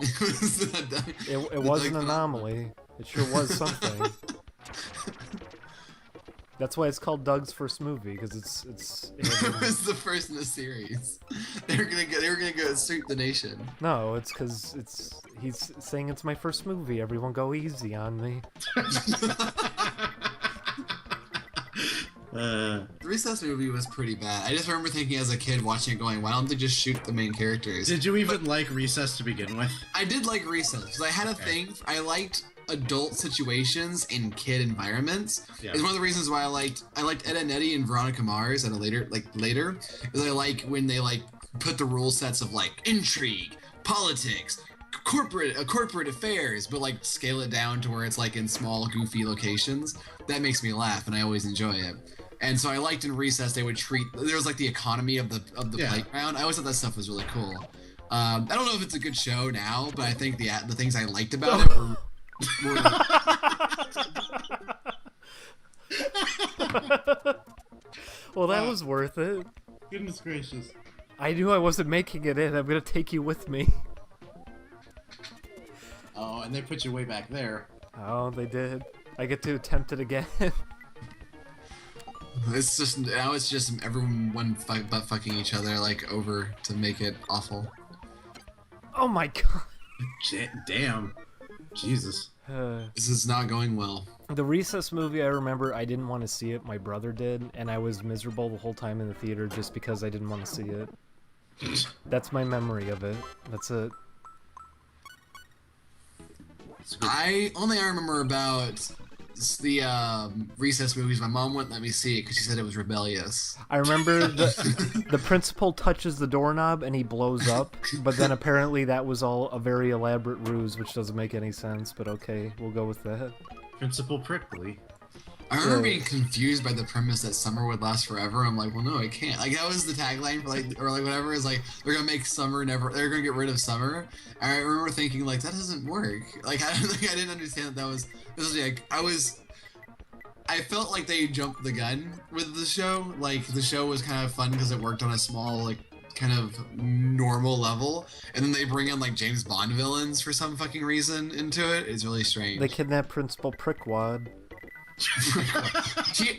It was an anomaly. It sure was something. That's why it's called Doug's first movie, because it's. It was the first in the series. They were gonna go sweep the nation. No, it's because he's saying it's my first movie. Everyone go easy on me. The Recess movie was pretty bad. I just remember thinking as a kid watching it going, why don't they just shoot the main characters? Did you even like Recess to begin with? I did like Recess, because I had a thing, I liked adult situations in kid environments. Yeah. It's one of the reasons why I liked Ed and Eddie and Veronica Mars at a later, is I like when they put the rule sets of intrigue, politics, corporate affairs, but scale it down to where it's in small goofy locations. That makes me laugh, and I always enjoy it. And so I liked in Recess there was the economy of the playground. I always thought that stuff was really cool. I don't know if it's a good show now, but I think the things I liked about it were well, that was worth it. Goodness gracious. I knew I wasn't making it in. I'm gonna take you with me. Oh, and they put you way back there. Oh, they did. I get to attempt it again. It's just everyone butt fucking each other over to make it awful. Oh my god. Damn. Jesus. This is not going well. The Recess movie, I remember I didn't want to see it. My brother did, and I was miserable the whole time in the theater just because I didn't want to see it. That's my memory of it. That's it. I remember about the Recess movies. My mom wouldn't let me see it because she said it was rebellious. I remember the principal touches the doorknob and he blows up, but then apparently that was all a very elaborate ruse, which doesn't make any sense, but okay, we'll go with that. Principal Prickly. I remember being confused by the premise that summer would last forever. I'm like, well, no, it can't. That was the tagline for or whatever. Is they're gonna make summer never. They're gonna get rid of summer. And I remember thinking that doesn't work. I didn't understand that was. I felt like they jumped the gun with the show. The show was kind of fun because it worked on a small kind of normal level, and then they bring in James Bond villains for some fucking reason into it. It's really strange. They kidnap Principal Prickwad.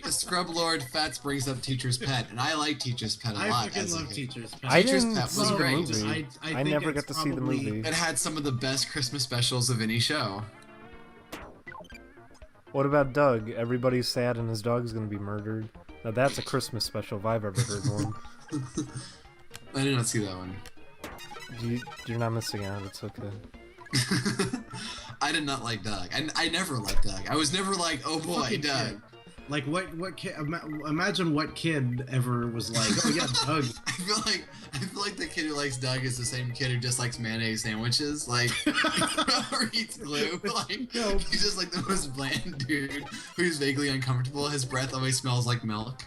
Scrub Lord Fats brings up Teacher's Pet, and I like Teacher's Pet a lot. I fucking love Teacher's Pet. Teacher's Pet was great. I never got to see the movie. It had some of the best Christmas specials of any show. What about Doug? Everybody's sad and his dog's gonna be murdered. Now that's a Christmas special if I've ever heard one. I did not see that one. You're not missing out, it's okay. I did not like Doug. I never liked Doug. I was never oh boy, Doug. Kid. What kid? Imagine what kid ever was oh yeah, Doug. I feel like the kid who likes Doug is the same kid who just likes mayonnaise sandwiches, or eats glue. No. He's just the most bland dude who's vaguely uncomfortable. His breath always smells like milk.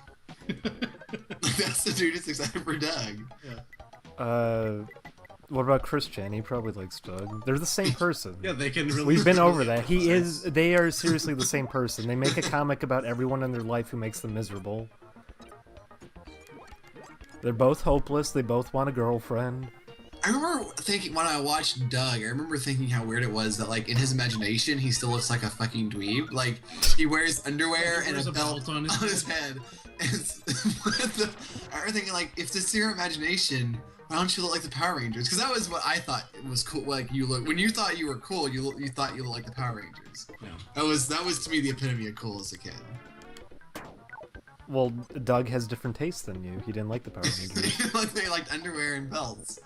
That's the dude who's excited for Doug. Yeah. What about Christian? He probably likes Doug. They're the same person. Yeah, they can really. We've been over that. They are seriously the same person. They make a comic about everyone in their life who makes them miserable. They're both hopeless. They both want a girlfriend. I remember thinking, when I watched Doug, I remember thinking how weird it was that, in his imagination, he still looks like a fucking dweeb. He wears underwear and a belt on his head. I remember thinking, if this is your imagination, why don't you look like the Power Rangers? Because that was what I thought was cool. When you thought you were cool, you thought you looked like the Power Rangers. Yeah. That was to me the epitome of cool as a kid. Well, Doug has different tastes than you. He didn't like the Power Rangers. They liked underwear and belts.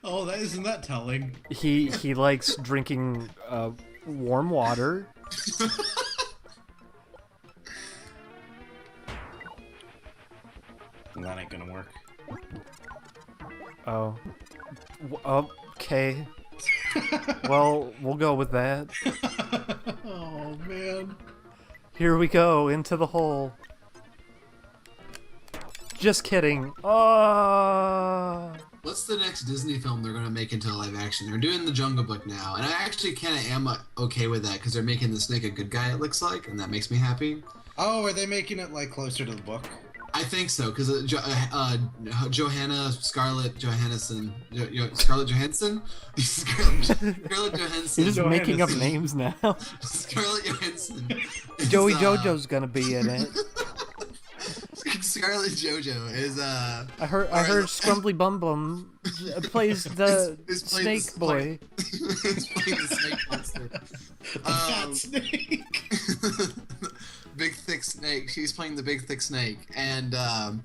Oh, isn't that telling? He likes drinking warm water. That ain't gonna work. Oh. Okay. Well, we'll go with that. Oh, man. Here we go, into the hole. Just kidding. Oh. What's the next Disney film they're going to make into live action? They're doing The Jungle Book now, and I actually kind of am okay with that, because they're making the snake a good guy, it looks like, and that makes me happy. Oh, are they making it, closer to the book? I think so, because Johanna Scarlett Johansson, Scarlett Johansson, Scarlett Johansson. You're just making up Johansson. names now. Scarlett Johansson. is, Joey Jojo's gonna be in it. Scarlett Jojo is I heard Scrumbly Bum Bum plays the snake boy. He's playing the snake monster. Fat snake. Big thick snake. She's playing the big thick snake, and I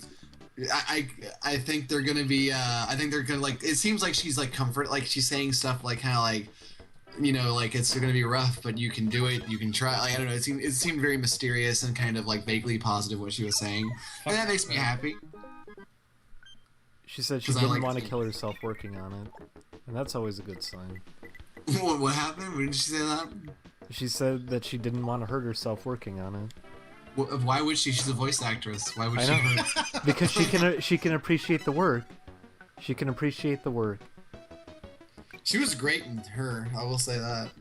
think they're gonna be. I think they're gonna like. It seems like she's like comfort. Like she's saying stuff like how like, you know, like it's gonna be rough, but you can do it. You can try. Like I don't know. It seemed very mysterious and kind of like vaguely positive what she was saying, and that makes me happy. She said she 'Cause I didn't like want to to- kill herself working on it, and that's always a good sign. What happened? When did she say that? She said that she didn't want to hurt herself working on it. Why would she? She's a voice actress. Why would I she? know. hurt- Because she can appreciate the work. She can appreciate the work. She was great in her. I will say that.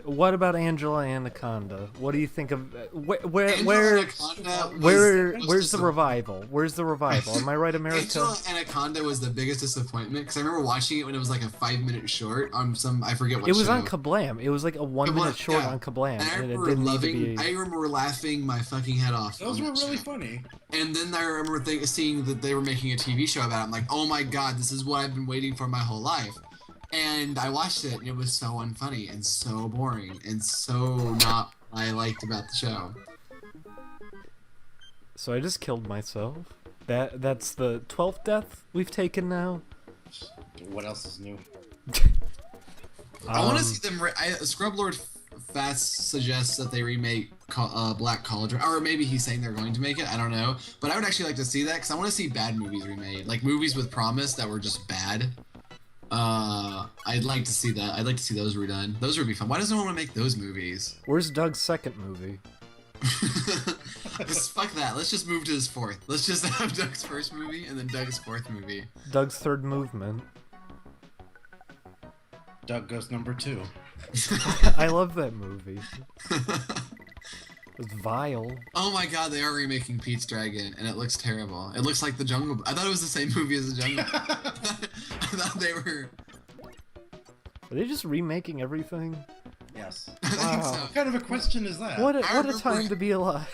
What about Angela Anaconda? What do you think of where Angela Anaconda was- was where's just the a- revival? Where's the revival? Am I right, America? Angela Anaconda was the biggest disappointment because I remember watching it when it was like a 5-minute short on some I forget what It was show. on Kablam. It was like a 1-minute short yeah. on Kablam, And I and it remember didn't loving. need to be. I remember laughing my fucking head off. Those on were that really show. funny. And then I remember seeing that they were making a TV show about it. I'm like, oh my god, this is what I've been waiting for my whole life. And I watched it, and it was so unfunny and so boring and so not what I liked about the show. So I just killed myself. That's the 12th death we've taken now. What else is new? I want to see them. Scrublord Fast suggests that they remake Black Cauldron, or maybe he's saying they're going to make it. I don't know, but I would actually like to see that because I want to see bad movies remade, like movies with promise that were just bad. I'd like to see that. I'd like to see those redone. Those would be fun. Why doesn't no one want to make those movies? Where's Doug's second movie? Just fuck that. Let's just move to his fourth. Let's just have Doug's first movie and then Doug's fourth movie. Doug's third movement. Doug goes number 2. I love that movie. It was vile. Oh my god, they are remaking Pete's Dragon, and it looks terrible. It looks like the Jungle. I thought it was the same movie as the Jungle. I thought they were. Are they just remaking everything? Yes. I think Wow. so. What kind of a question is that? What a remember- time to be alive.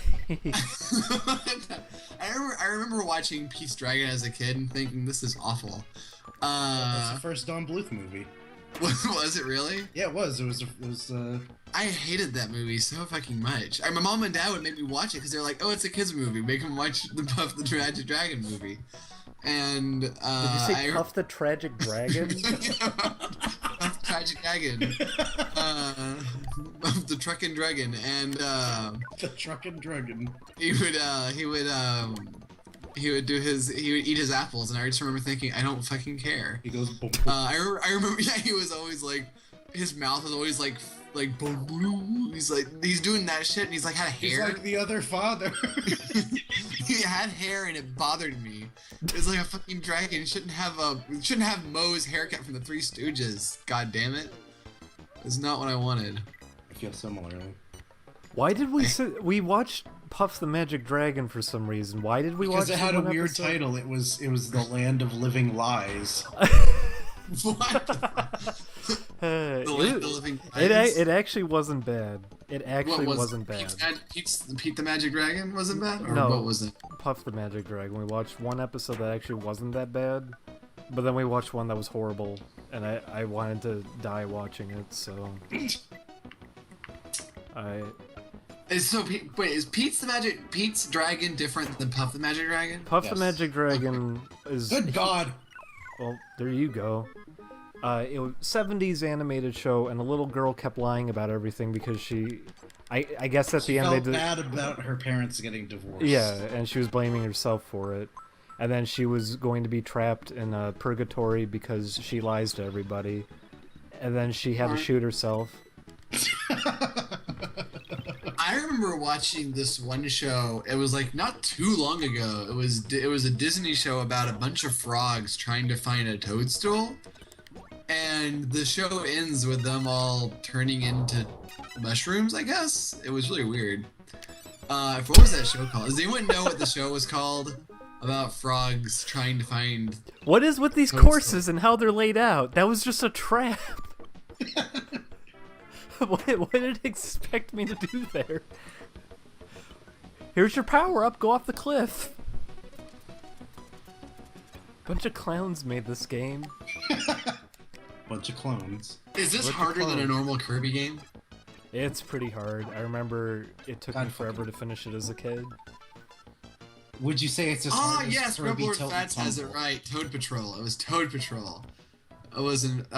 I remember watching Pete's Dragon as a kid and thinking this is awful. That's the first Don Bluth movie. Was it really? Yeah, it was. It was. I hated that movie so fucking much. My mom and dad would make me watch it because they're like, "Oh, it's a kids movie. Make them watch the Puff the Tragic Dragon movie." And Did you say Puff the Tragic Dragon? Puff the Tragic Dragon. The Truckin' Dragon, and The Truckin' Dragon. he would eat his apples, and I just remember thinking, I don't fucking care. He goes. Boom, boom. I remember, yeah, he was always like, his mouth was always like boom, boom. He's doing that shit, and he's like had He's hair. like the other father. He had hair, and it bothered me. It's like a fucking dragon. Shouldn't have Moe's haircut from the Three Stooges. God damn it. It's not what I wanted. I feel similarly. Why did we watched Puff the Magic Dragon for some reason? Why did we watch Because it had a one weird episode? title. It was the Land of Living Lies. What? The Land of the Living Dragons? It actually wasn't bad. It actually What was wasn't bad. Pete the Magic Dragon wasn't bad? Or No. what was it? Puff the Magic Dragon. We watched one episode that actually wasn't that bad, but then we watched one that was horrible, and I wanted to die watching it, so Wait, is Pete's Dragon different than Puff the Magic Dragon? Puff the Yes. Magic Dragon is Good God! well, there you go. It was 70s animated show, and a little girl kept lying about everything because I guess at She the end felt they did. bad about her parents getting divorced. Yeah, and she was blaming herself for it. And then she was going to be trapped in purgatory because she lies to everybody. And then she had to shoot herself. I remember watching this one show. It was like not too long ago. It was a Disney show about a bunch of frogs trying to find a toadstool, and the show ends with them all turning into mushrooms. I guess it was really weird. What was that show called? Does anyone know what the show was called? About frogs trying to find. What is with these Toadstool. courses and how they're laid out? That was just a trap. What did it expect me to do there? Here's your power up. Go off the cliff. Bunch of clowns made this game. Bunch of clones. Is this What the harder than a clone? normal Kirby game? It's pretty hard. I remember it took me God forever to finish it as a kid. Would you say it's as Ah, hard as yes, Kirby LandLord Tilt and Fats has it Tumble? right. Toad Patrol. It was Toad Patrol. That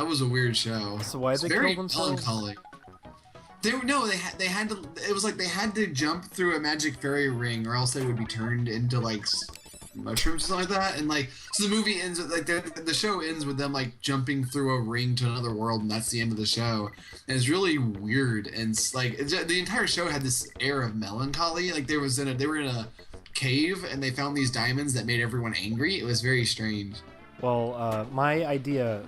was a weird show. So why'd It's they very kill themselves? melancholy. They had to. It was like they had to jump through a magic fairy ring, or else they would be turned into like mushrooms or something like that. And like, so the movie ends with like the show ends with them like jumping through a ring to another world, and that's the end of the show. And it's really weird, and it's like the entire show had this air of melancholy. Like they were in a cave, and they found these diamonds that made everyone angry. It was very strange. Well, my idea,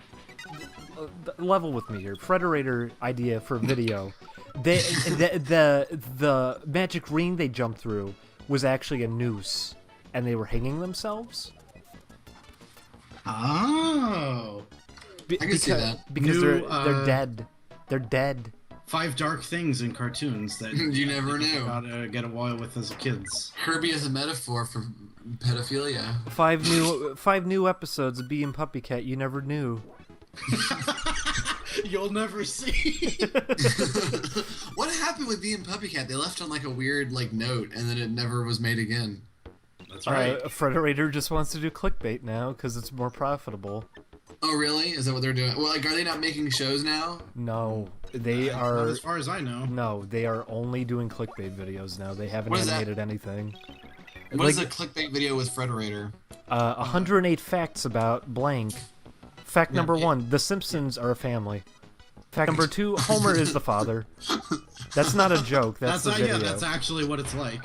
level with me here. Frederator idea for video. The magic ring they jumped through was actually a noose, and they were hanging themselves. Oh. I can see that. Because New, they're dead. They're dead. 5 dark things in cartoons that You never knew. Gotta get away with as kids. Kirby is a metaphor for pedophilia. 5 new episodes of Bee and Puppy Cat you never knew. You'll never see. What happened with Bee and Puppy Cat? They left on like a weird like note, and then it never was made again. That's right. Frederator just wants to do clickbait now because it's more profitable. Oh really? Is that what they're doing? Well, like, are they not making shows now? No, they Not are. as far as I know. No, they are only doing clickbait videos now. They haven't What is that? animated anything. What is Like- a clickbait video with Frederator? 108 facts about blank. Fact Yeah, number yeah. 1, The Simpsons are a family. Fact number 2, Homer is the father. That's not a joke, that's the video. that's actually what it's like.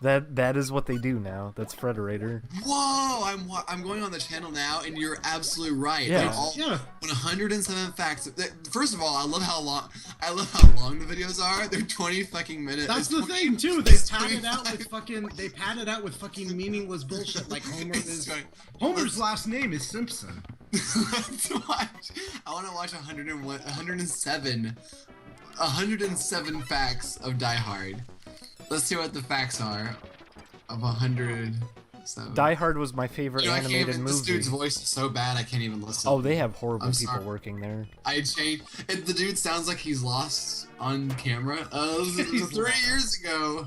That is what they do now. That's Frederator. Whoa! I'm going on the channel now, and you're absolutely right. Yeah. They're all Yeah. 107 facts. First of all, I love how long the videos are. They're 20 fucking minutes. That's It's the 20 thing too. They it's pad it out 25. with fucking meaningless bullshit like It's going- Homer's last name is Simpson. Let's watch. I want to watch 107 facts of Die Hard. Let's see what the facts are of 107. Die Hard was my favorite You know, I can't animated even, this movie. dude's voice is so bad I can't even listen. Oh, they have horrible I'm people sorry. working there. I changed. The dude sounds like he's lost on camera. This was 3 years ago.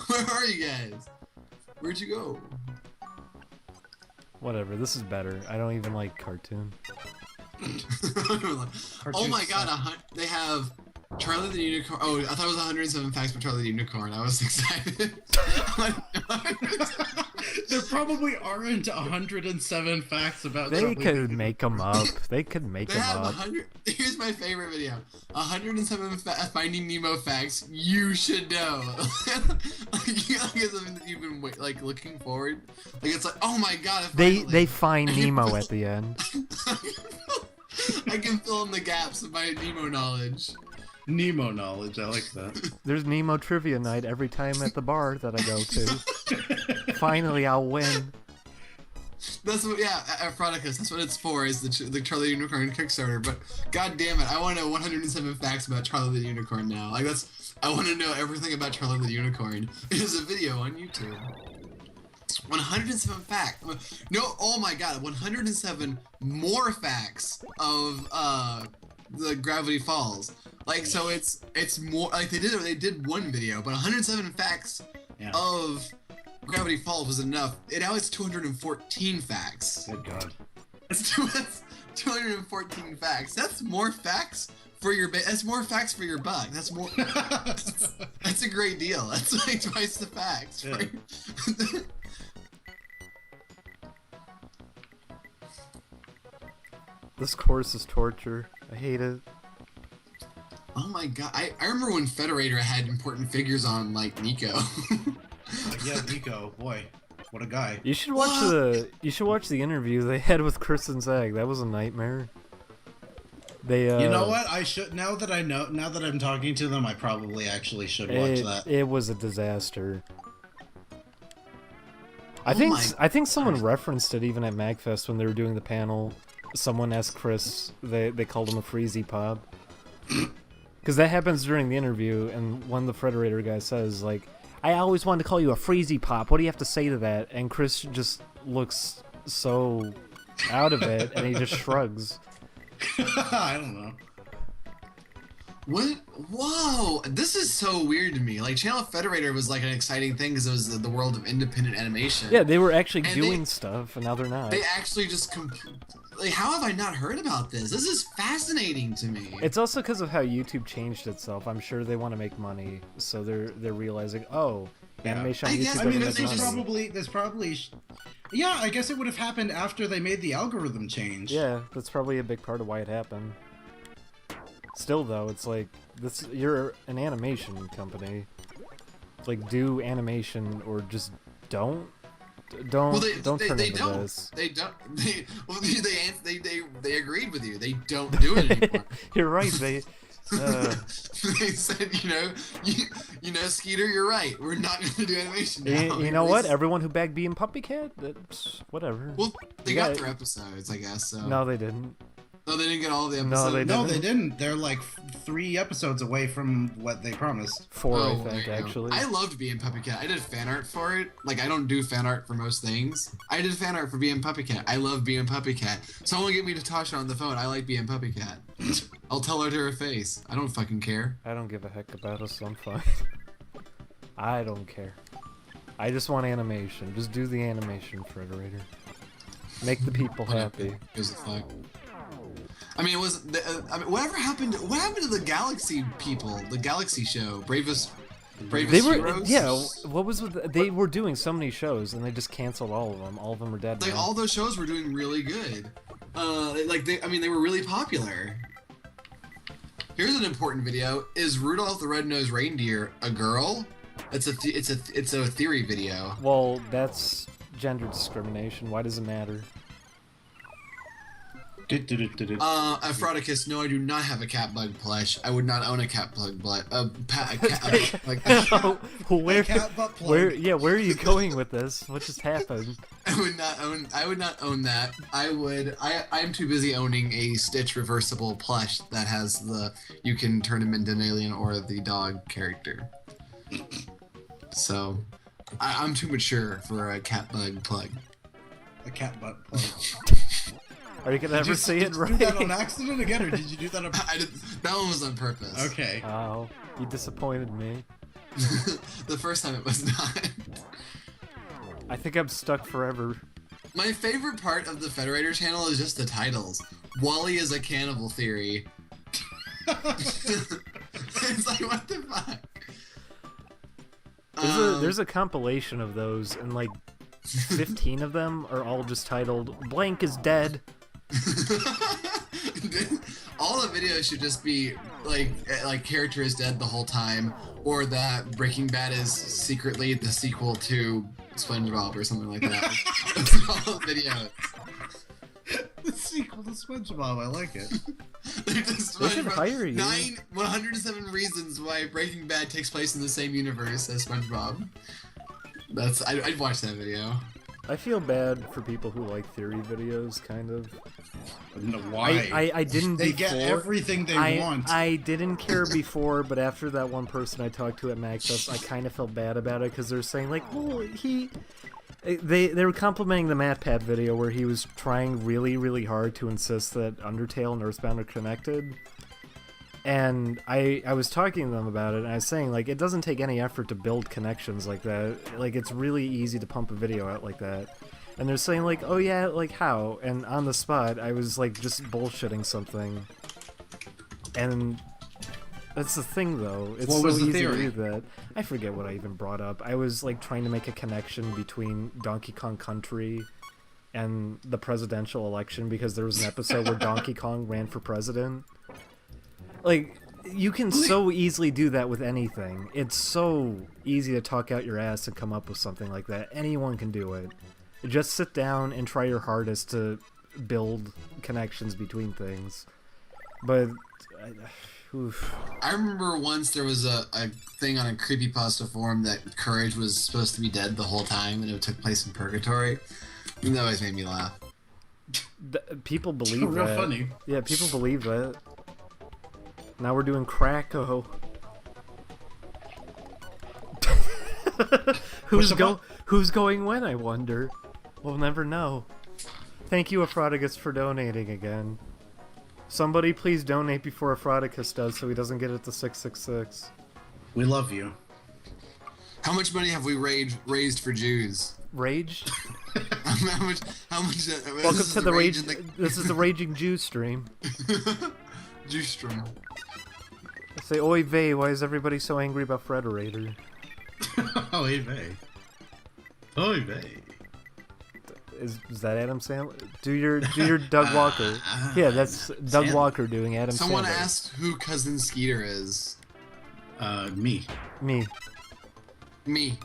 Where are you guys? Where'd you go? Whatever, this is better. I don't even like cartoon. Oh my god, they have Charlie the Unicorn. Oh, I thought it was 107 facts about Charlie the Unicorn. I was excited. There probably aren't 107 facts about They Charlie could the make them up. They could make They them have up. 100. Here's my favorite video: 107 Finding Nemo facts you should know. Like something that you've been like looking forward. Like it's like, oh my god! They find Nemo at the end. I can fill in the gaps of my Nemo knowledge. Nemo knowledge. I like that. There's Nemo trivia night every time at the bar that I go to. Finally, I'll win. That's what, yeah, Aphrodicus. That's what it's for. Is the Charlie the Unicorn Kickstarter? But god damn it, I want to know 107 facts about Charlie the Unicorn now. Like I want to know everything about Charlie the Unicorn. There's a video on YouTube. 107 facts. No, oh my god, 107 more facts of the Gravity Falls. Like so, it's more like they did one video, but 107 facts Yeah. of Gravity Falls was enough. Now it's 214 facts. Good God. That's 214 facts. That's more facts for your that's more facts for your buck. That's more. That's a great deal. That's like twice the facts. Yeah. This course is torture. I hate it. Oh my god! I remember when Federator had important figures on like Nico. Yeah, Nico. Boy, what a guy. You should watch the interview they had with Chris and Zag. That was a nightmare. They You know what? I should now that I'm talking to them, I probably actually should watch that. It was a disaster. Oh I think someone referenced it even at MagFest when they were doing the panel. Someone asked Chris, they called him a freezy pop. Because that happens during the interview, and one of the Frederator guys says, like, I always wanted to call you a freezy pop. What do you have to say to that? And Chris just looks so out of it, and he just shrugs. I don't know. What? Whoa! This is so weird to me. Like, Channel Federator was like an exciting thing because it was the world of independent animation. Yeah, they were actually doing stuff, and now they're not. They actually just like, how have I not heard about this? This is fascinating to me. It's also because of how YouTube changed itself. I'm sure they want to make money, so they're realizing, oh, animation on YouTube doesn't make money. There's probably, yeah. I guess it would have happened after they made the algorithm change. Yeah, that's probably a big part of why it happened. Still, though, it's like you're an animation company. Like, do animation or just don't. Don't turn into this. They don't. They agreed with you. They don't do it anymore. You're right. They said, you know, Skeeter, you're right. We're not going to do animation now. You know what? Everyone who bagged Bee and Puppy Cat, that's whatever. Well, they got their episodes, I guess. So. No, they didn't. No, they didn't get all the episodes. No, they didn't. They're like 3 episodes away from what they promised. 4, I think, actually. I loved Bee and Puppy Cat. I did fan art for it. Like, I don't do fan art for most things. I did fan art for Bee and Puppy Cat. I love Bee and Puppy Cat. Someone get me to Tasha on the phone. I like Bee and Puppy Cat. I'll tell her to her face. I don't fucking care. I don't give a heck about us, so I'm fine. I don't care. I just want animation. Just do the animation, Frederator. Make the people happy. Gives a fuck. I mean, it was. Whatever happened? What happened to the Galaxy people? The Galaxy show, Bravest Heroes. Yeah. What was with? They were doing so many shows, and they just canceled all of them. All of them are dead. Like, now. all those shows were doing really good. They were really popular. Here's an important video: is Rudolph the Red-Nosed Reindeer a girl? It's a theory video. Well, that's gender discrimination. Why does it matter? Aphrodicus, no, I do not have a cat bug plush. I would not own a cat bug plush. Where are you going with this? What just happened? I would not own that. I'm too busy owning a Stitch reversible plush that has you can turn him into an alien or the dog character. So, I'm too mature for a cat bug plug. A cat butt plug. Are you gonna ever see it right? Did you do that on accident again, or did you do that on purpose? That one was on purpose. Okay. Oh, you disappointed me. The first time it was not. I think I'm stuck forever. My favorite part of the Federator channel is just the titles. Wally is a cannibal theory. It's like, what the fuck? There's a compilation of those, and like 15 of them are all just titled "Blank is dead." All the videos should just be like character is dead the whole time, or that Breaking Bad is secretly the sequel to SpongeBob or something like that. That's all the videos. The sequel to SpongeBob, I like it. They should hire you. 107 reasons why Breaking Bad takes place in the same universe as SpongeBob. I'd watch that video. I feel bad for people who like theory videos, kind of. No, why? I didn't They before. get everything they want. I didn't care before, but after that one person I talked to at MagFest, I kind of felt bad about it because they're saying like, well, they were complimenting the MatPat video where he was trying really, really hard to insist that Undertale and Earthbound are connected. And I was talking to them about it, and I was saying, like, it doesn't take any effort to build connections like that. Like, it's really easy to pump a video out like that. And they're saying, like, oh yeah, like, how? And on the spot, I was, like, just bullshitting something. And that's the thing, though. It's so easy to do that. I forget what I even brought up. I was, like, trying to make a connection between Donkey Kong Country and the presidential election, because there was an episode where Donkey Kong ran for president. Like, you can so easily do that with anything. It's so easy to talk out your ass and come up with something like that. Anyone can do it. Just sit down and try your hardest to build connections between things. But oof. I remember once there was a thing on a creepypasta forum that Courage was supposed to be dead the whole time and it took place in purgatory. And that always made me laugh. People believe Real that. funny. Yeah, people believe that. Now we're doing Krakow. Who's going when, I wonder? We'll never know. Thank you, Aphrodicus, for donating again. Somebody please donate before Aphrodicus does so he doesn't get it to 666. We love you. How much money have we raised for Jews? Rage? how much Welcome to the Rage. This is the Raging Jew stream. Jew stream. I say, oy vey, why is everybody so angry about Frederator? Oy vey. Oy vey. Is that Adam Sandler? Do your Doug Walker. Yeah, that's Doug Walker doing Adam Sandler. Someone asked who Cousin Skeeter is. Me. Me. Me.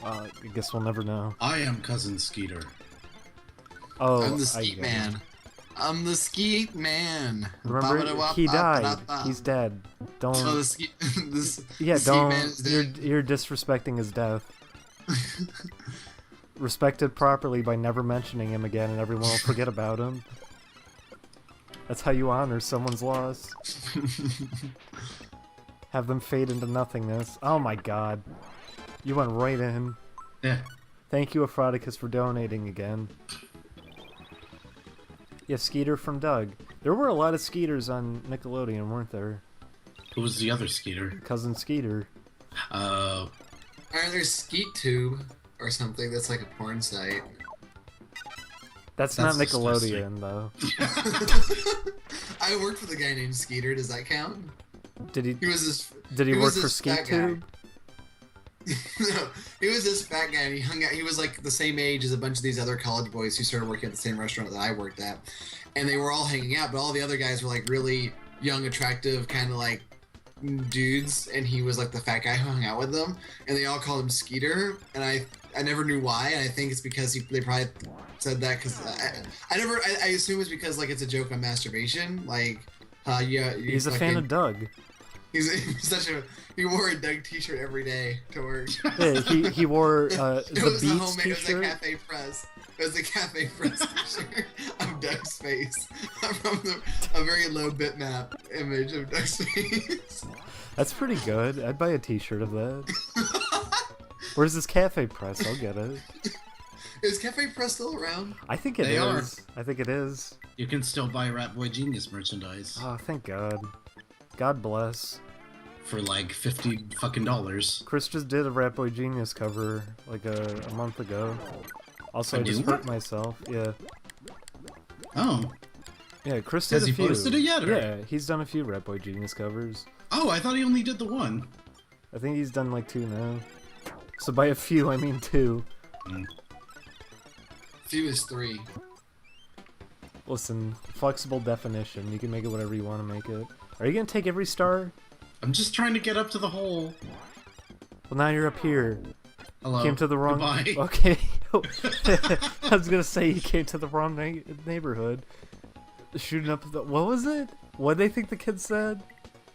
I guess we'll never know. I am Cousin Skeeter. Oh, I'm the Skeet Man. I'm the Skeet Man. Remember, he died. He's dead. Don't. Oh, the Skeet. Yeah, the don't. Man is dead. You're disrespecting his death. Respect it properly by never mentioning him again, and everyone will forget about him. That's how you honor someone's loss. Have them fade into nothingness. Oh my god. You went right in. Yeah. Thank you, Aphrodicus, for donating again. Yeah, Skeeter from Doug. There were a lot of Skeeters on Nickelodeon, weren't there? Who was the other Skeeter? Cousin Skeeter. Or there's SkeetTube or something that's like a porn site. That's not Nickelodeon, disgusting. though. I worked for the guy named Skeeter. Does that count? Did he? He was this. Did he work was for this fat SkeetTube? No, he was this fat guy, and he hung out. He was like the same age as a bunch of these other college boys who started working at the same restaurant that I worked at, and they were all hanging out. But all the other guys were like really young, attractive, kind of like dudes, and he was like the fat guy who hung out with them, and they all called him Skeeter. And I never knew why, and I think it's because they probably said that because I assume it's because like it's a joke on masturbation, like yeah. He's a fan of Doug. He wore a Doug t-shirt every day to work. Yeah, he wore the Beats t-shirt. It was a Cafe Press. It was a Cafe Press t-shirt of Doug's face from a very low bitmap image of Doug's face. That's pretty good. I'd buy a t-shirt of that. Where's this Cafe Press? I'll get it. Is Cafe Press still around? I think it is. I think it is. You can still buy Rat Boy Genius merchandise. Oh, thank God. God bless. For like $50 fucking. Chris just did a Rat Boy Genius cover like a month ago. Also, I just hurt myself. Yeah. Oh. Yeah, Chris did Has a he few. posted it yet? Or? Yeah, he's done a few Rat Boy Genius covers. Oh, I thought he only did the one. I think he's done like 2 now. So by a few, I mean 2. Few is 3. Listen, flexible definition. You can make it whatever you want to make it. Are you gonna take every star? I'm just trying to get up to the hole. Well, now you're up here. Hello. Came to the wrong. Goodbye. Okay. I was gonna say you came to the wrong neighborhood. Shooting up the. What was it? What did they think the kid said?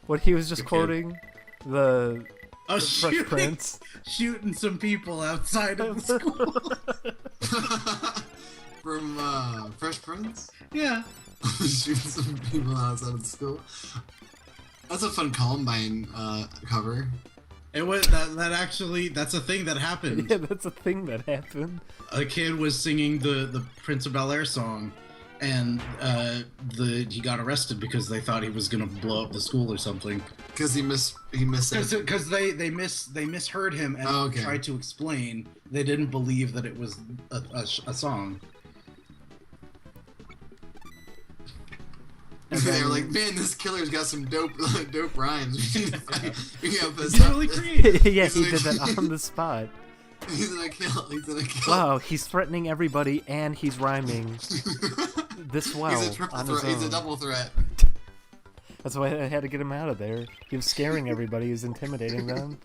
What he was just quoting? The Fresh Prince. Shooting some people outside of the school. From Fresh Prince? Yeah. Shooting some people outside of the school. That's a fun Columbine cover. It was that's a thing that happened. Yeah, that's a thing that happened. A kid was singing the Prince of Bel-Air song, and he got arrested because they thought he was gonna blow up the school or something. Because he missed Because they misheard him and tried to explain. They didn't believe that it was a song. They were like, man, this killer's got some dope rhymes. He's really creative. Yeah, he did that on the spot. He's gonna kill. Wow, he's threatening everybody and he's rhyming this well He's a triple on threat. his own. He's a double threat. That's why I had to get him out of there. He was scaring everybody. He was intimidating them.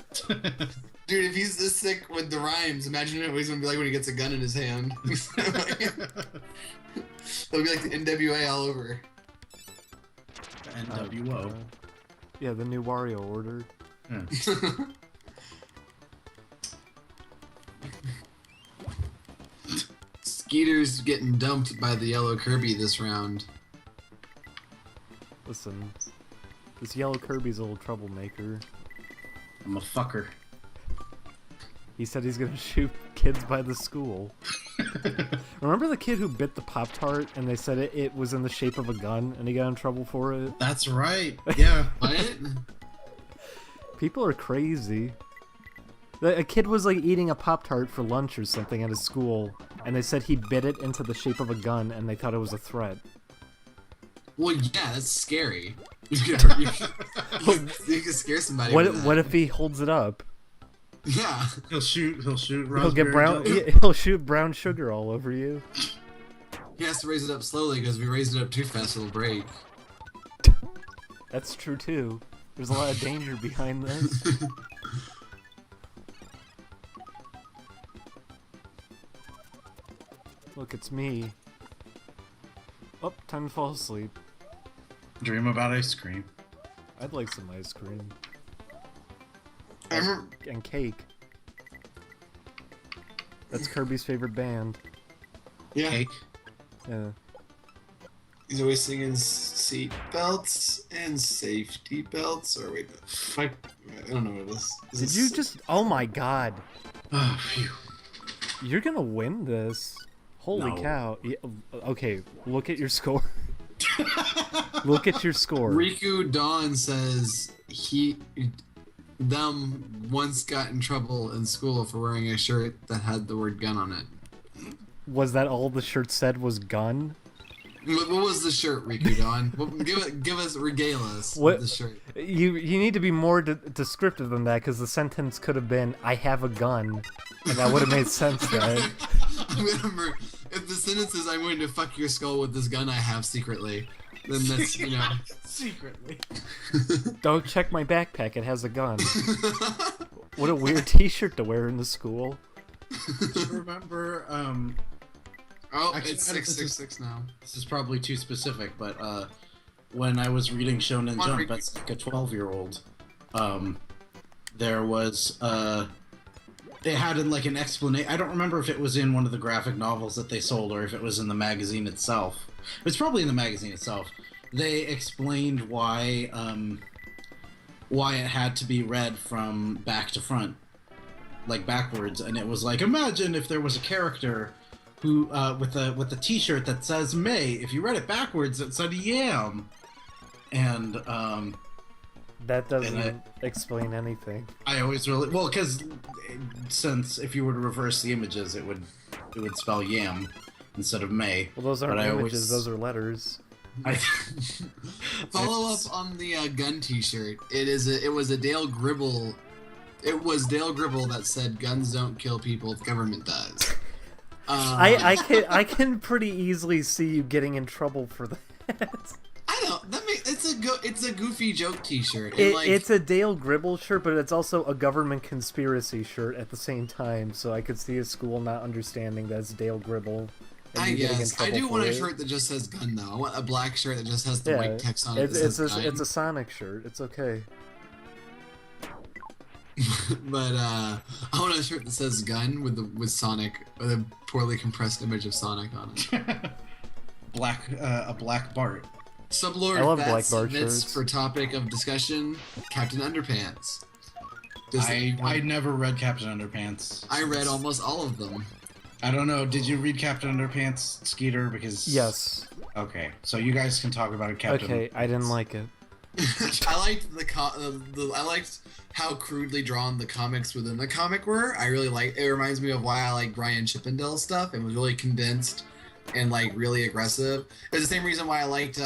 Dude, if he's this sick with the rhymes, imagine what he's gonna be like when he gets a gun in his hand. It'll be like the NWA all over. NWO. Yeah, the new Wario order. Yeah. Skeeter's getting dumped by the yellow Kirby this round. Listen, this yellow Kirby's a little troublemaker. I'm a fucker. He said he's gonna shoot kids by the school. Remember the kid who bit the Pop-Tart and they said it was in the shape of a gun and he got in trouble for it? That's right. Yeah. What? People are crazy. A kid was like eating a Pop-Tart for lunch or something at his school and they said he bit it into the shape of a gun and they thought it was a threat. Well, yeah, that's scary. You can scare somebody. What if he holds it up? Yeah. He'll shoot. He'll get brown. jelly. He'll shoot brown sugar all over you. He has to raise it up slowly because if we raise it up too fast, it'll break. That's true too. There's a lot of danger behind this. Look, it's me. Oh, time to fall asleep. Dream about ice cream. I'd like some ice cream. I remember, And cake. That's Kirby's favorite band. yeah, Cake. Yeah. he's always singing seat belts and safety belts. Or wait, I don't know what this. Did you just... Oh my god. Oh, phew. You're gonna win this. Holy No. cow. Yeah, okay, look at your score. Look at your score. Riku Dawn says them once got in trouble in school for wearing a shirt that had the word gun on it. Was that all the shirt said was gun? What was the shirt, Riku Dawn? Regale us What- with the shirt. You need to be more descriptive than that, because the sentence could have been, I have a gun. And that would have made sense, right? If the sentence is, I'm going to fuck your skull with this gun I have secretly, then that's, you know. Secretly. Don't check my backpack, it has a gun. What a weird t-shirt to wear in the school. Do you remember? Oh, Actually, it's I don't- this is- 666 now. This is probably too specific, but when I was reading Shonen Come on, Jump Ricky. as like a 12-year-old, there was they had like an explanation. I don't remember if it was in one of the graphic novels that they sold or if it was in the magazine itself. It's probably in the magazine itself. They explained why it had to be read from back to front, like backwards, and it was like, imagine if there was a character who with a T-shirt that says May. If you read it backwards, it said Yam, and That doesn't And explain anything. I always really well because since if you were to reverse the images, it would spell Yam instead of May. Well, those aren't But I images, always- those are letters. Follow up on the gun T-shirt. It was Dale Gribble. It was Dale Gribble that said, "Guns don't kill people; the government does." I can pretty easily see you getting in trouble for that. I don't. It's a goofy joke T-shirt. And, It's a Dale Gribble shirt, but it's also a government conspiracy shirt at the same time. So I could see a school not understanding that it's Dale Gribble. and I you getting in guess I trouble do for want a it. shirt that just says "gun" though. I want a black shirt that just has the Yeah, white text on it. it's a Sonic shirt. It's okay. But I want a shirt that says "gun" with Sonic, with a poorly compressed image of Sonic on it. a black Bart. Sublord I love Fat black bar submits shirts. for topic of discussion, Captain Underpants. I never read Captain Underpants. I read almost all of them. I don't know. Did you read Captain Underpants, Skeeter? Because Yes. Okay, so you guys can talk about it, Captain. Okay, I didn't like it. I liked I liked how crudely drawn the comics within the comic were. I really like. It reminds me of why I like Brian Chippendale stuff. It was really condensed and like really aggressive. It's the same reason why I liked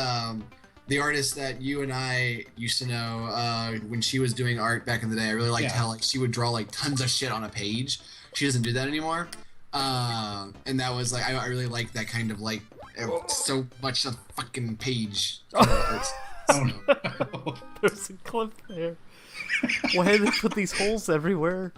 the artist that you and I used to know when she was doing art back in the day. I really liked how like she would draw like tons of shit on a page. She doesn't do that anymore. And that was like I really like that kind of like so much a fucking page. Oh no. There's a clip there. Why did they put these holes everywhere?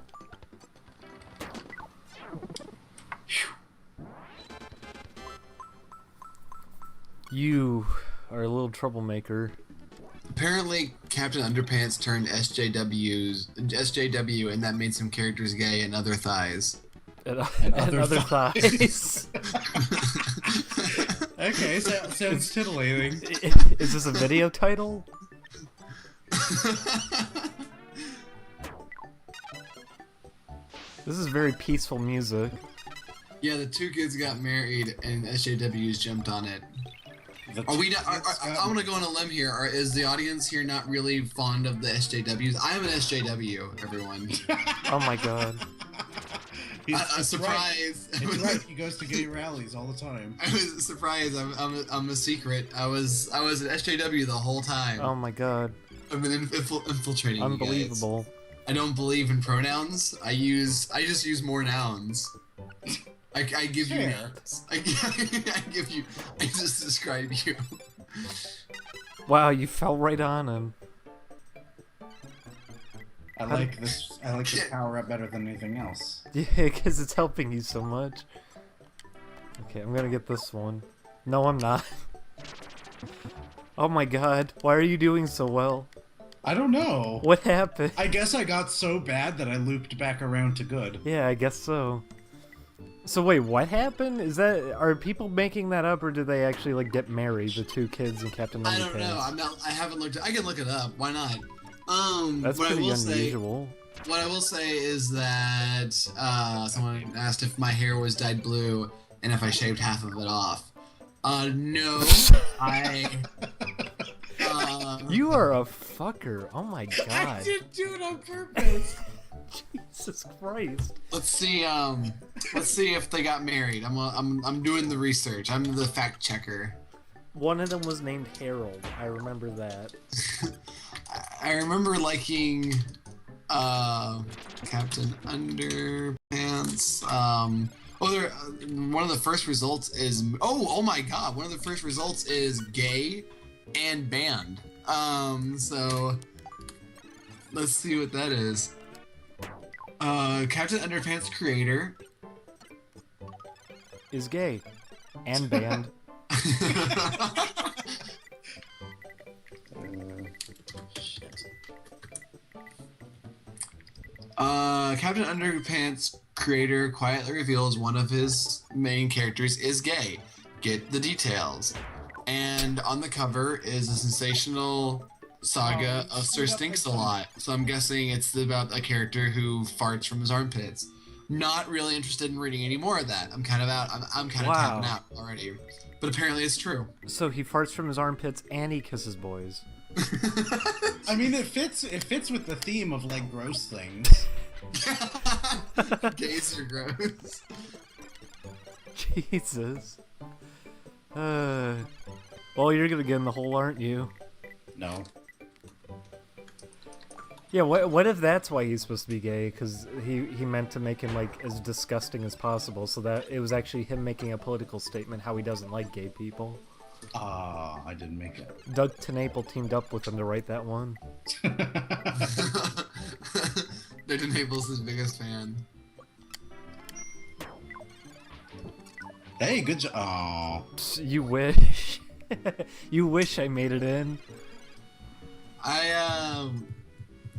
You are a little troublemaker. Apparently, Captain Underpants turned SJW, and that made some characters gay and other thighs. And other other thighs. thighs. Okay, sounds titillating. Is this a video title? This is very peaceful music. Yeah, the two kids got married, and SJWs jumped on it. Are we not? I want to go on a limb here. Is the audience here not really fond of the SJWs? I am an SJW, everyone. Oh my god. A surprise. Right. He's right. He goes to gay rallies all the time. I was surprised. I'm a secret. I was an SJW the whole time. Oh my god. I've been infiltrating. Unbelievable. You guys. I don't believe in pronouns. I just use more nouns. I give you nouns. I just describe you. Wow, you fell right on him. I like this power up better than anything else. Yeah, because it's helping you so much. Okay, I'm gonna get this one. No, I'm not. Oh my god, why are you doing so well? I don't know. What happened? I guess I got so bad that I looped back around to good. Yeah, I guess so. So wait, what happened? Are people making that up, or did they actually like get married, the two kids and Captain Underpants? I don't know. I haven't looked. I can look it up. Why not? That's pretty unusual. What I will say is that someone asked if my hair was dyed blue and if I shaved half of it off. No, You are a fucker. Oh my god. I didn't do it on purpose. Jesus Christ. Let's see if they got married. I'm doing the research. I'm the fact checker. One of them was named Harold. I remember that. I remember liking Captain Underpants. One of the first results is oh my god, one of the first results is gay and banned. So let's see what that is. Captain Underpants creator is gay and banned. Captain Underpants creator quietly reveals one of his main characters is gay. Get the details. And on the cover is a sensational saga of Sir Stinks-a-Lot. So I'm guessing it's about a character who farts from his armpits. Not really interested in reading any more of that. I'm kind of out. I'm kind of tapping out already. But apparently it's true. So he farts from his armpits and he kisses boys. I mean, it fits with the theme of like gross things. Gays are gross. Jesus. Well, you're gonna get in the hole, aren't you? No. Yeah, what if that's why he's supposed to be gay? Because he meant to make him like as disgusting as possible, so that it was actually him making a political statement how he doesn't like gay people. I didn't make it. Doug Tenaple teamed up with him to write that one. Doug Tenaple's his biggest fan. Hey, good job. Oh. You wish. You wish I made it in.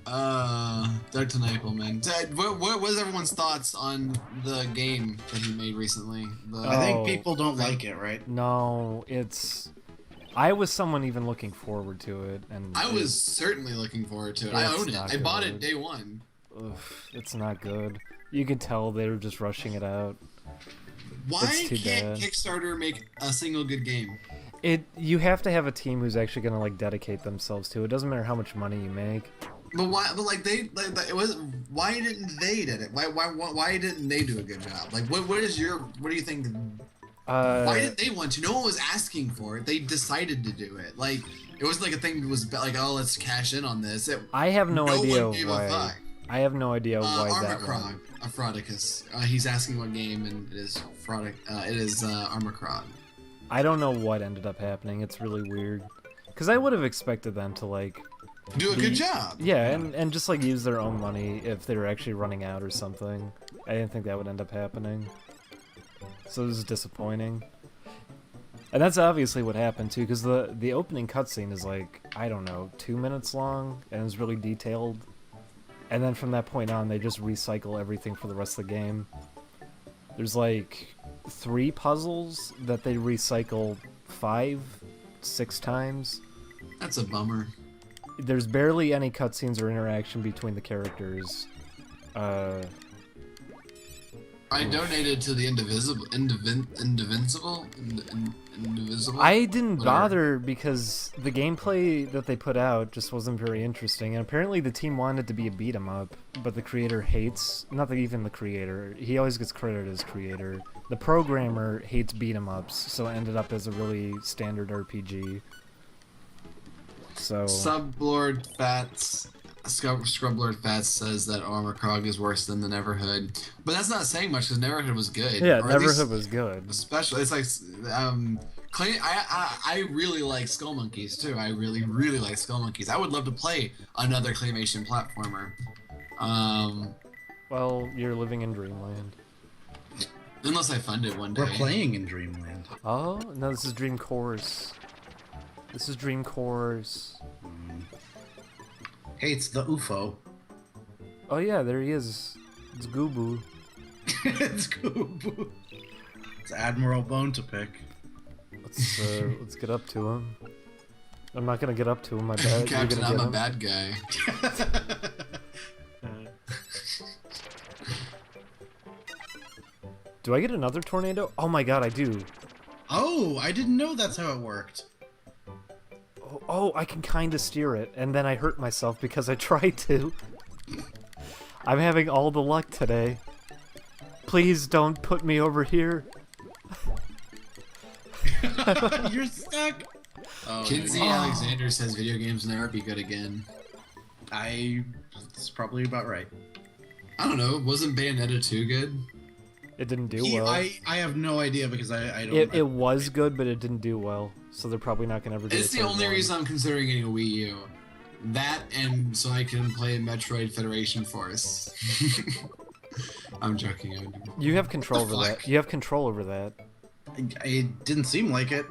Doug Tenaple, man. What was everyone's thoughts on the game that he made recently? I think people don't like it, right? No, I was someone even looking forward to it, and I was certainly looking forward to it. I own it. I bought it day one. Ugh, it's not good. You can tell they were just rushing it out. Why can't Kickstarter make a single good game? You have to have a team who's actually gonna like dedicate themselves to it. It doesn't matter how much money you make. But why? But like it was. Why didn't they did it? Why didn't they do a good job? Like what do you think? Why didn't they want to? No one was asking for it. They decided to do it. Like it wasn't like a thing that was like, oh, let's cash in on this. I have no idea why. I have no idea why that one. Aphrodicus. He's asking what game, and it is Armacrog. I don't know what ended up happening. It's really weird. Because I would have expected them to like do a good job. Yeah, and just like use their own money if they were actually running out or something. I didn't think that would end up happening. So it was disappointing. And that's obviously what happened too, because the opening cutscene is like, I don't know, 2 minutes long, and it's really detailed. And then from that point on, they just recycle everything for the rest of the game. There's like 3 puzzles that they recycle 5, 6 times. That's a bummer. There's barely any cutscenes or interaction between the characters. I donated to the Indivisible. I didn't Whatever. bother because the gameplay that they put out just wasn't very interesting, and apparently the team wanted to be a beat 'em up, but the creator hates, not even the creator, he always gets credited as creator. The programmer hates beat 'em ups, so it ended up as a really standard RPG. So Sublord Fats, Scrublord Fats says that Armor Cog is worse than the Neverhood, but that's not saying much because Neverhood was good. yeah, Or at least- Neverhood was good. Especially, it's like, I really like Skull Monkeys too. I really like Skull Monkeys. I would love to play another claymation platformer. Well, you're living in Dreamland. Unless I fund it one day. We're playing in Dreamland. Oh, no, this is Dream Course. This is Dream Course. Hey, it's the UFO. Oh yeah, there he is. It's Goobu. It's Goob. It's Admiral Bone to pick. Let's get up to him. I'm not gonna get up to him, I bet. You're Captain, gonna I'm get a him. bad guy. Do I get another tornado? Oh my god, I do. Oh, I didn't know that's how it worked. Oh, I can kinda steer it, and then I hurt myself because I tried to. I'm having all the luck today. Please don't put me over here. You're stuck. Oh, Kinsey Alexander says video games will never be good again. That's probably about right. I don't know. Wasn't Bayonetta 2 good? It didn't do well. I have no idea because I don't. It was good, but it didn't do well, so they're probably not gonna ever do it. It's the only reason I'm considering getting a Wii U. That and so I can play Metroid Federation Force. I'm joking. You have control over fuck? that. You have control over that. It didn't seem like it.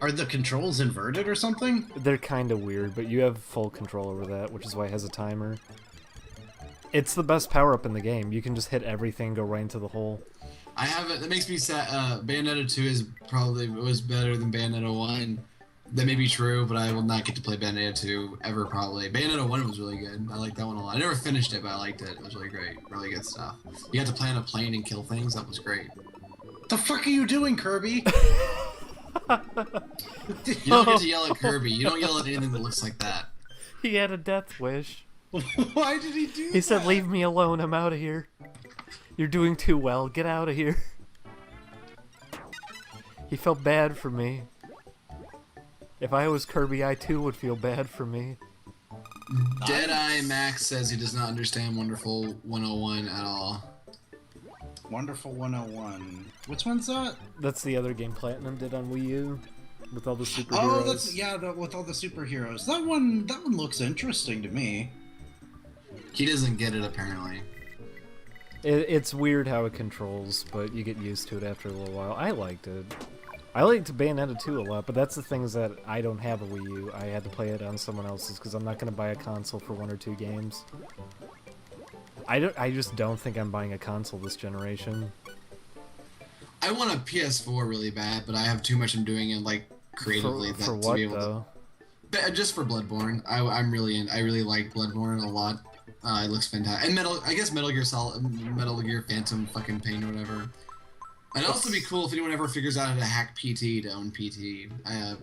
Are the controls inverted or something? They're kind of weird, but you have full control over that, which is why it has a timer. It's the best power-up in the game. You can just hit everything, go right into the hole. I haven't. That makes me sad. Bayonetta 2 was better than Bayonetta 1. That may be true, but I will not get to play Bayonetta 2 ever. Probably Bayonetta 1 was really good. I liked that one a lot. I never finished it, but I liked it. It was really great. Really good stuff. You had to play on a plane and kill things. That was great. The fuck are you doing, Kirby? You don't get to yell at Kirby. You don't yell at anything that looks like that. He had a death wish. Why did he do that? He said, "Leave me alone. I'm out of here. You're doing too well. Get out of here." He felt bad for me. If I was Kirby, I too would feel bad for me. Deadeye Max says he does not understand Wonderful 101 at all. Wonderful 101. Which one's that? That's the other game Platinum did on Wii U with all the superheroes. Oh, that's with all the superheroes. That one looks interesting to me. He doesn't get it apparently. It's weird how it controls, but you get used to it after a little while. I liked it. I liked Bayonetta 2 a lot, but that's the thing is that I don't have a Wii U. I had to play it on someone else's because I'm not going to buy a console for 1 or 2 games. I just don't think I'm buying a console this generation. I want a PS4 really bad, but I have too much I'm doing it like creatively For to what be able though? to. Just for Bloodborne, I really like Bloodborne a lot. It looks fantastic, and Metal Gear Phantom fucking Pain or whatever. And it'd also be cool if anyone ever figures out how to hack PT to own PT.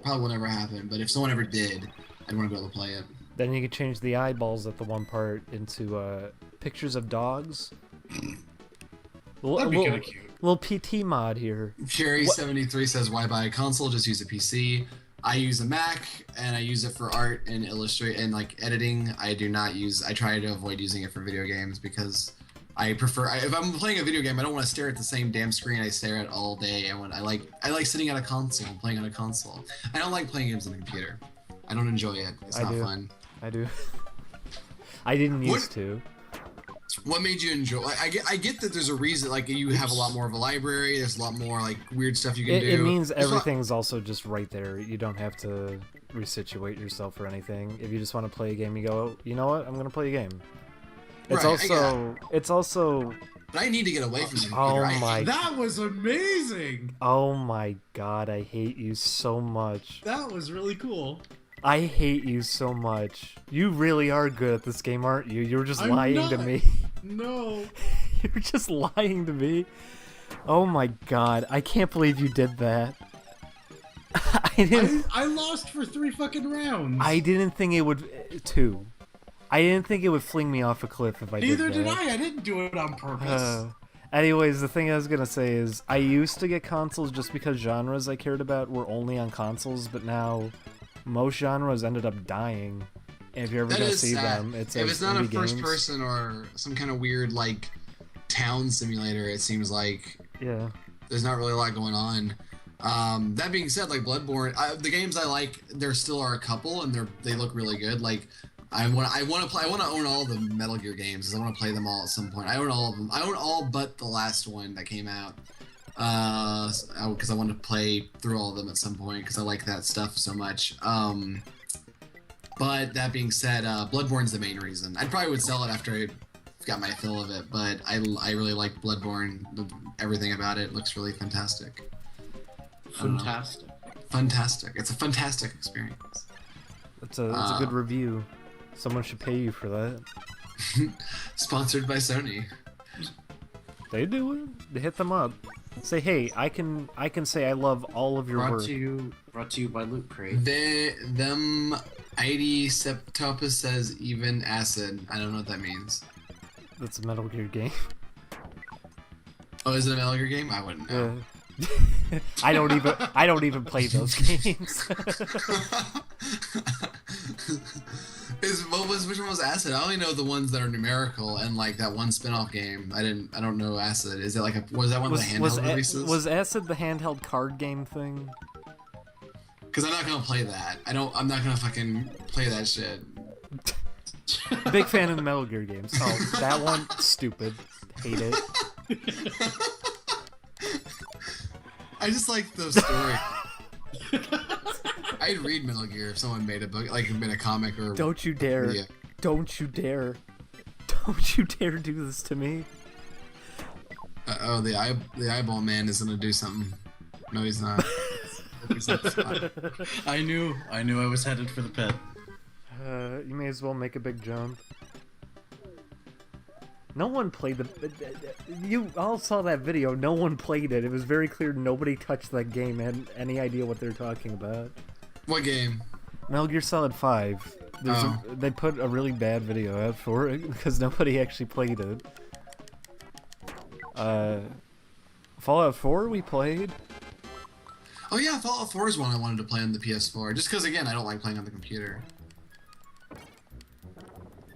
Probably will never happen, but if someone ever did, I'd want to be able to play it. Then you could change the eyeballs at the one part into pictures of dogs. That'd be kind of cute. Little PT mod here. Cherry73 says, why buy a console? Just use a PC. I use a Mac, and I use it for art and illustrate and like editing. I try to avoid using it for video games because I prefer. If I'm playing a video game, I don't want to stare at the same damn screen I stare at all day. I like sitting at a console, playing on a console. I don't like playing games on the computer. I don't enjoy it. It's not fun. I do. I didn't used to. What made you enjoy? Like, I get that there's a reason. Like you have a lot more of a library. There's a lot more like weird stuff you can do. It means There's a lot- everything's also just right there. You don't have to resituate yourself or anything. If you just want to play a game, you go, oh, you know what? I'm gonna play a game. It's also. But I need to get away from the computer. Oh I- my. That was amazing. Oh my god, I hate you so much. That was really cool. I hate you so much. You really are good at this game, aren't you? You're just I'm lying to not. me. No. You're just lying to me. Oh my god, I can't believe you did that. I lost for 3 fucking rounds. I didn't think it would. 2. I didn't think it would fling me off a cliff if I Neither did that. did I. I didn't do it on purpose. Anyways, the thing I was gonna say is, I used to get consoles just because genres I cared about were only on consoles, but now most genres ended up dying. And if you're ever That gonna is see sad. them, it's If as it's not a indie first games. person or some kind of weird like town simulator, it seems like Yeah. there's not really a lot going on. That being said, like Bloodborne, the games I like, there still are a couple, and they look really good. Like I want to own all the Metal Gear games, 'cause I want to play them all at some point. I own all of them. I own all but the last one that came out, because I want to play through all of them at some point because I like that stuff so much. But that being said, Bloodborne's the main reason. I probably would sell it after I got my fill of it, but I really like Bloodborne. Everything about it looks really fantastic. Fantastic. Fantastic. It's a fantastic experience. It's a good review. Someone should pay you for that. Sponsored by Sony. They do it. They hit them up. Say, hey, I can say I love all of your Brought work. to you by Loot Crate. Them ID Septopus says even acid. I don't know what that means. That's a Metal Gear game. Oh, is it a Metal Gear game? I wouldn't know. Yeah. I don't even play those games. Which one was acid? I only know the ones that are numerical and like that one spin-off game. I don't know acid. Is it like was that one of the handheld releases? Was Acid the handheld card game thing? Because I'm not gonna play that. I'm not gonna fucking play that shit. Big fan of the Metal Gear games. Oh, that one, stupid. Hate it. I just like the story. I'd read Metal Gear if someone made a book, like made a comic or. Don't you dare! Yeah. Don't you dare! Don't you dare do this to me! Oh, the eyeball man is gonna do something. No, he's not. He's not. I knew I was headed for the pit. You may as well make a big jump. No one played the. You all saw that video. No one played it. It was very clear nobody touched that game and had any idea what they're talking about. What game? Metal Gear Solid 5. They put a really bad video out for it because nobody actually played it. Fallout 4 we played. Oh yeah, Fallout 4 is one I wanted to play on the PS4. Just because again, I don't like playing on the computer.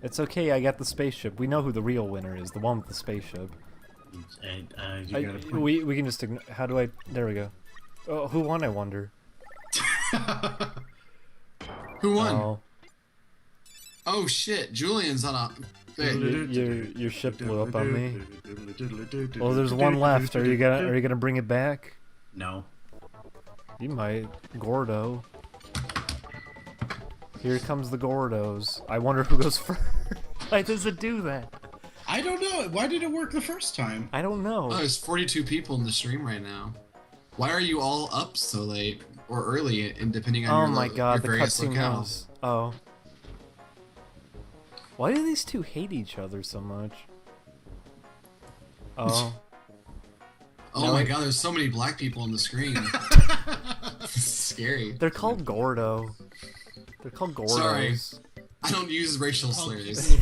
It's okay, I got the spaceship. We know who the real winner is, the one with the spaceship. You got a point. We can just ignore. How do I? There we go. Oh, who won? I wonder. Who won? Oh, Oh shit, Julian's on a. Wait, your ship blew up on me. Well, there's one left. Are you gonna bring it back? No. You might, Gordo. Here comes the Gordos. I wonder who goes first. Why does it do that? I don't know. Why did it work the first time? I don't know. oh, there's 42 people in the stream right now. Why are you all up so late or early, and depending on Oh your my god, your the various cutscene locales? knows. Oh. Why do these two hate each other so much? Oh. Oh No, my I- god, there's so many black people on the screen. It's scary. They're called Gordo. They're called Gordos. Sorry. I don't use racial slurs.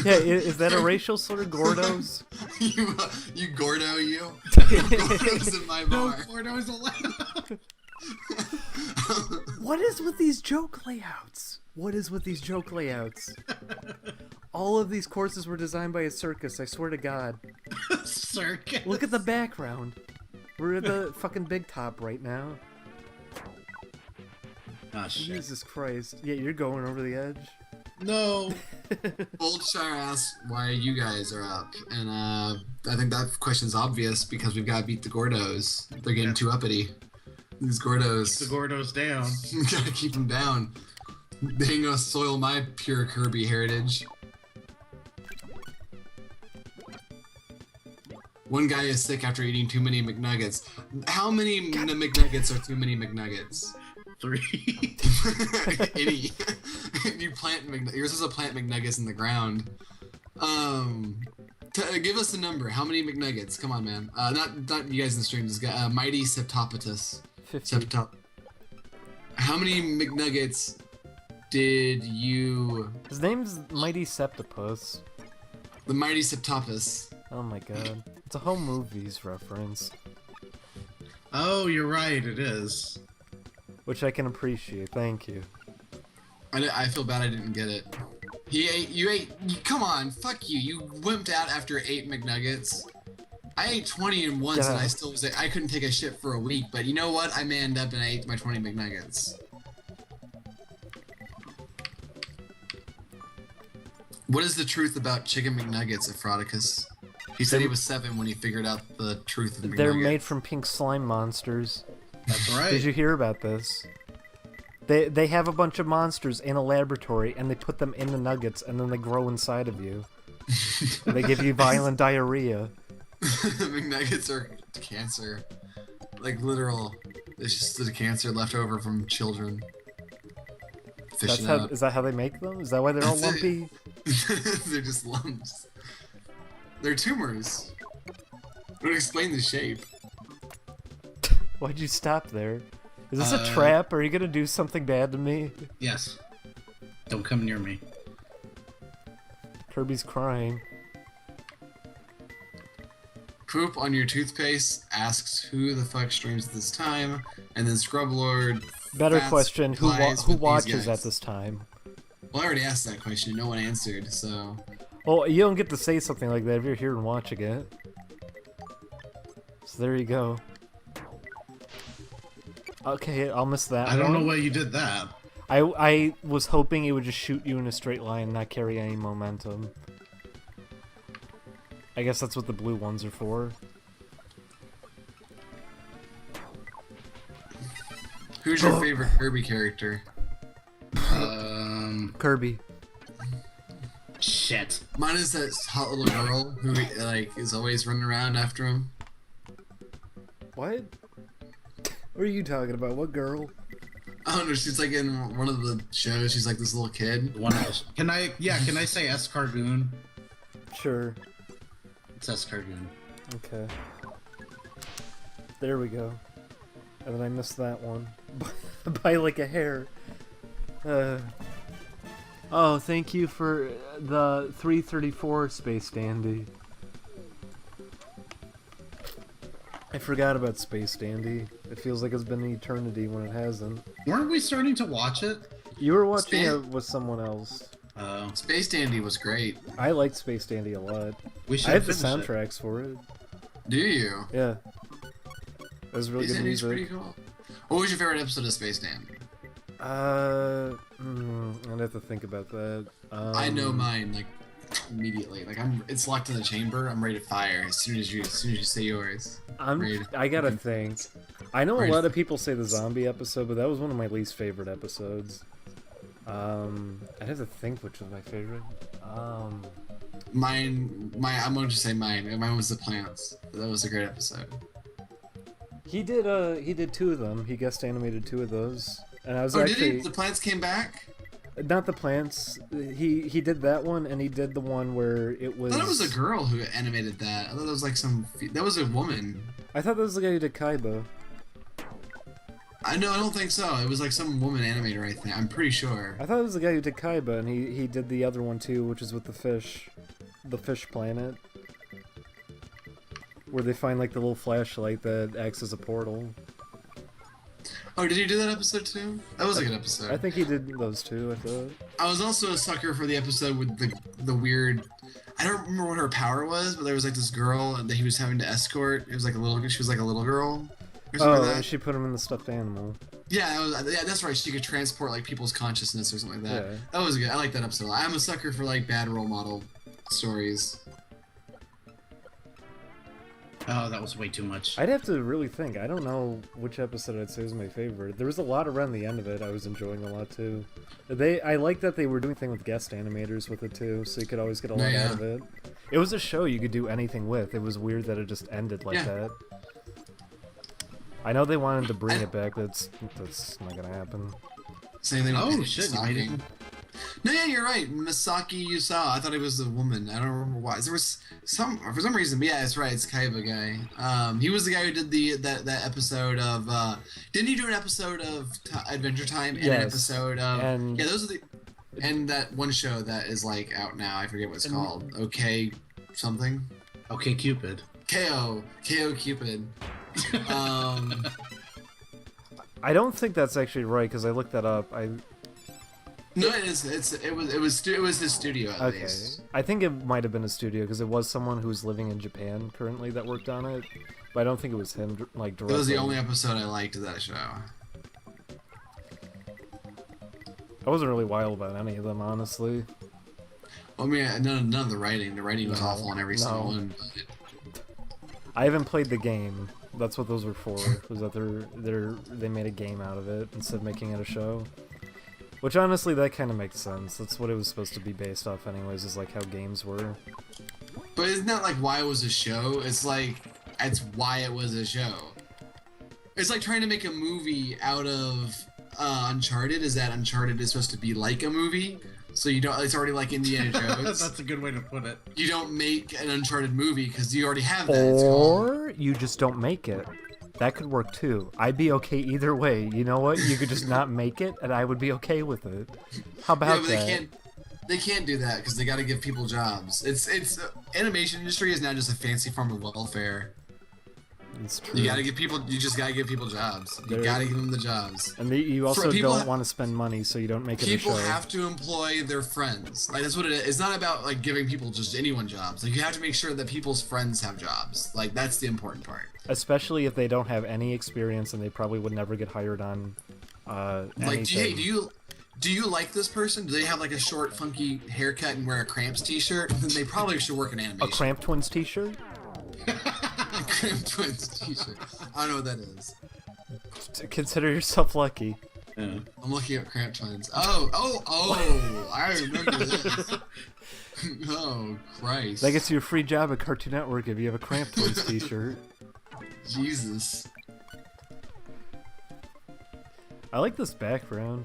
Yeah, is that a racial slur, Gordos? you Gordo, you. Gordo's in my No, bar. Gordo's allowed. What is with these joke layouts? What is with these joke layouts? All of these courses were designed by a circus, I swear to God. Circus. Look at the background. We're at the fucking big top right now. Oh shit. Jesus Christ. Yeah, you're going over the edge. No. Boldshire asks why you guys are up, and I think that question's obvious because we've got to beat the Gordos. They're getting too uppity. These Gordos. The Gordos down. Gotta keep them down. They ain't gonna soil my pure Kirby heritage. One guy is sick after eating too many McNuggets. How many McNuggets are too many McNuggets? 3. Any. You plant you're supposed to plant McNuggets in the ground. Give us a number. How many McNuggets? Come on, man. Not you guys in the stream. This guy, Mighty Septopatus. 50. How many McNuggets did you? His name's Mighty Septopus. The Mighty Septopus. Oh my god. It's a home movies reference. Oh, you're right. It is. Which I can appreciate. Thank you. I feel bad I didn't get it. You ate. Come on, fuck you. You wimped out after 8 McNuggets. I ate 20 in once and I still was. I couldn't take a shit for a week. But you know what? I manned up and I ate my 20 McNuggets. What is the truth about chicken McNuggets, Aphrodicus? He said he was 7 when he figured out the truth of McNuggets. They're made from pink slime monsters. That's right. Did you hear about this? They have a bunch of monsters in a laboratory and they put them in the nuggets and then they grow inside of you. They give you violent diarrhea. McNuggets are cancer. Like literal. It's just the cancer left over from children. Fishing out. Is that how they make them? Is that why they're all That's lumpy? They're just lumps. They're tumors. Don't explain the shape. Why'd you stop there? Is this a trap? Are you gonna do something bad to me? Yes. Don't come near me. Kirby's crying. Poop on your toothpaste asks who the fuck streams at this time, and then LandLord. Better question: Who replies with these watches guys. at this time? Well, I already asked that question. No one answered, so. Well, you don't get to say something like that if you're here and watching it. So there you go. Okay, I'll miss that. I don't one. know why you did that. I was hoping it would just shoot you in a straight line and not carry any momentum. I guess that's what the blue ones are for. Who's your favorite Kirby character? Kirby. Shit. Mine is that hot little girl who like is always running around after him. What? What are you talking about? What girl? I don't know. She's like in one of the shows. She's like this little kid. One else. Can I say Escargoon? Sure. It's Escargoon. Okay. There we go. And then I missed that one. By like a hair. Oh, thank you for the 334 Space Dandy. I forgot about Space Dandy. It feels like it's been an eternity when it hasn't. Weren't we starting to watch it? You were watching it with someone else. Space Dandy was great. I liked Space Dandy a lot. We should I have the finish it. soundtracks for it. Do you? Yeah. It was really Space good Dandy's music. pretty cool. What was your favorite episode of Space Dandy? I'd have to think about that. I know mine like immediately. Like it's locked in the chamber. I'm ready to fire as soon as you say yours. I gotta think. I know a lot of people say the zombie episode, but that was one of my least favorite episodes. I'd have to think which was my favorite. I'm going to say mine. Mine was the plants. That was a great episode. He did 2 of them. He guest animated 2 of those, and I was Did actually he? The plants came back? not the plants. He did that one, and he did the one where it was. I thought it was a girl who animated that. I thought it was like that was a woman. I thought that was the guy who did Kaiba. I don't think so. It was like some woman animator, I think. I'm pretty sure. I thought it was the guy who did Kaiba, and he did the other one too, which is with the fish planet, where they find like the little flashlight that acts as a portal. Oh, did he do that episode too? That was a good episode. I think he did those two. I thought. I was also a sucker for the episode with the weird. I don't remember what her power was, but there was like this girl that he was having to escort. It was like she was like a little girl. Or something Oh, like and that. she put him in the stuffed animal. Yeah, that's right. She could transport like people's consciousness or something like that. Yeah. That was good. I like that episode. I'm a sucker for like bad role model stories. Oh, that was way too much. I'd have to really think. I don't know which episode I'd say was my favorite. There was a lot around the end of it I was enjoying a lot too. I like that they were doing thing with guest animators with it too, so you could always get a lot out of it. It was a show you could do anything with. It was weird that it just ended like that. I know they wanted to bring it back, but that's not gonna happen. Same thing with Oh shit! You made it. Misaki. No, yeah, you're right. Misaki Yusawa. I thought it was a woman. I don't remember why. There was for some reason. But yeah, it's right. It's Kaiba guy. He was the guy who did that episode of. Didn't he do an episode of Adventure Time and an episode of? Yeah, those are the. And that one show that is like out now. I forget what it's called. Okay, something. Okay, Cupid. KO Cupid. I don't think that's actually right because I looked that up. No, it is. It was his studio at least. I think it might have been a studio because it was someone who's living in Japan currently that worked on it, but I don't think it was him like directly. It was the only episode I liked of that show. I wasn't really wild about any of them, honestly. Well, I mean, none of the writing. The writing was awful on every single one. But... I haven't played the game. That's what those were for. Was that they made a game out of it instead of making it a show. Which honestly, that kind of makes sense. That's what it was supposed to be based off, anyways. Is like how games were. But isn't that like why it was a show? It's like that's why it was a show. It's like trying to make a movie out of Uncharted. Is that Uncharted is supposed to be like a movie? So you don't. It's already like Indiana Jones. That's a good way to put it. You don't make an Uncharted movie because you already have that. Or you just don't make it. That could work too. I'd be okay either way. You know what? You could just not make it, and I would be okay with it. How about that? They can't do that because they got to give people jobs. It's animation industry is now just a fancy form of welfare. It's true. You gotta give people. You just gotta give people jobs. You gotta give them the jobs. And you also don't want to spend money, so you don't make it a show. People have to employ their friends. Like that's what it is. It's not about like giving people just anyone jobs. Like you have to make sure that people's friends have jobs. Like that's the important part. Especially if they don't have any experience and they probably would never get hired on. Like, hey, do you like this person? Do they have like a short, funky haircut and wear a Cramps T-shirt? Then they probably should work in animation. A Cramp Twins T-shirt? Cramp Twins T-shirt. I don't know what that is. Consider yourself lucky. Yeah. I'm looking at Cramp Twins. Oh! I remember this. Oh Christ! That gets you a free job at Cartoon Network if you have a Cramp Twins T-shirt. Jesus. I like this background.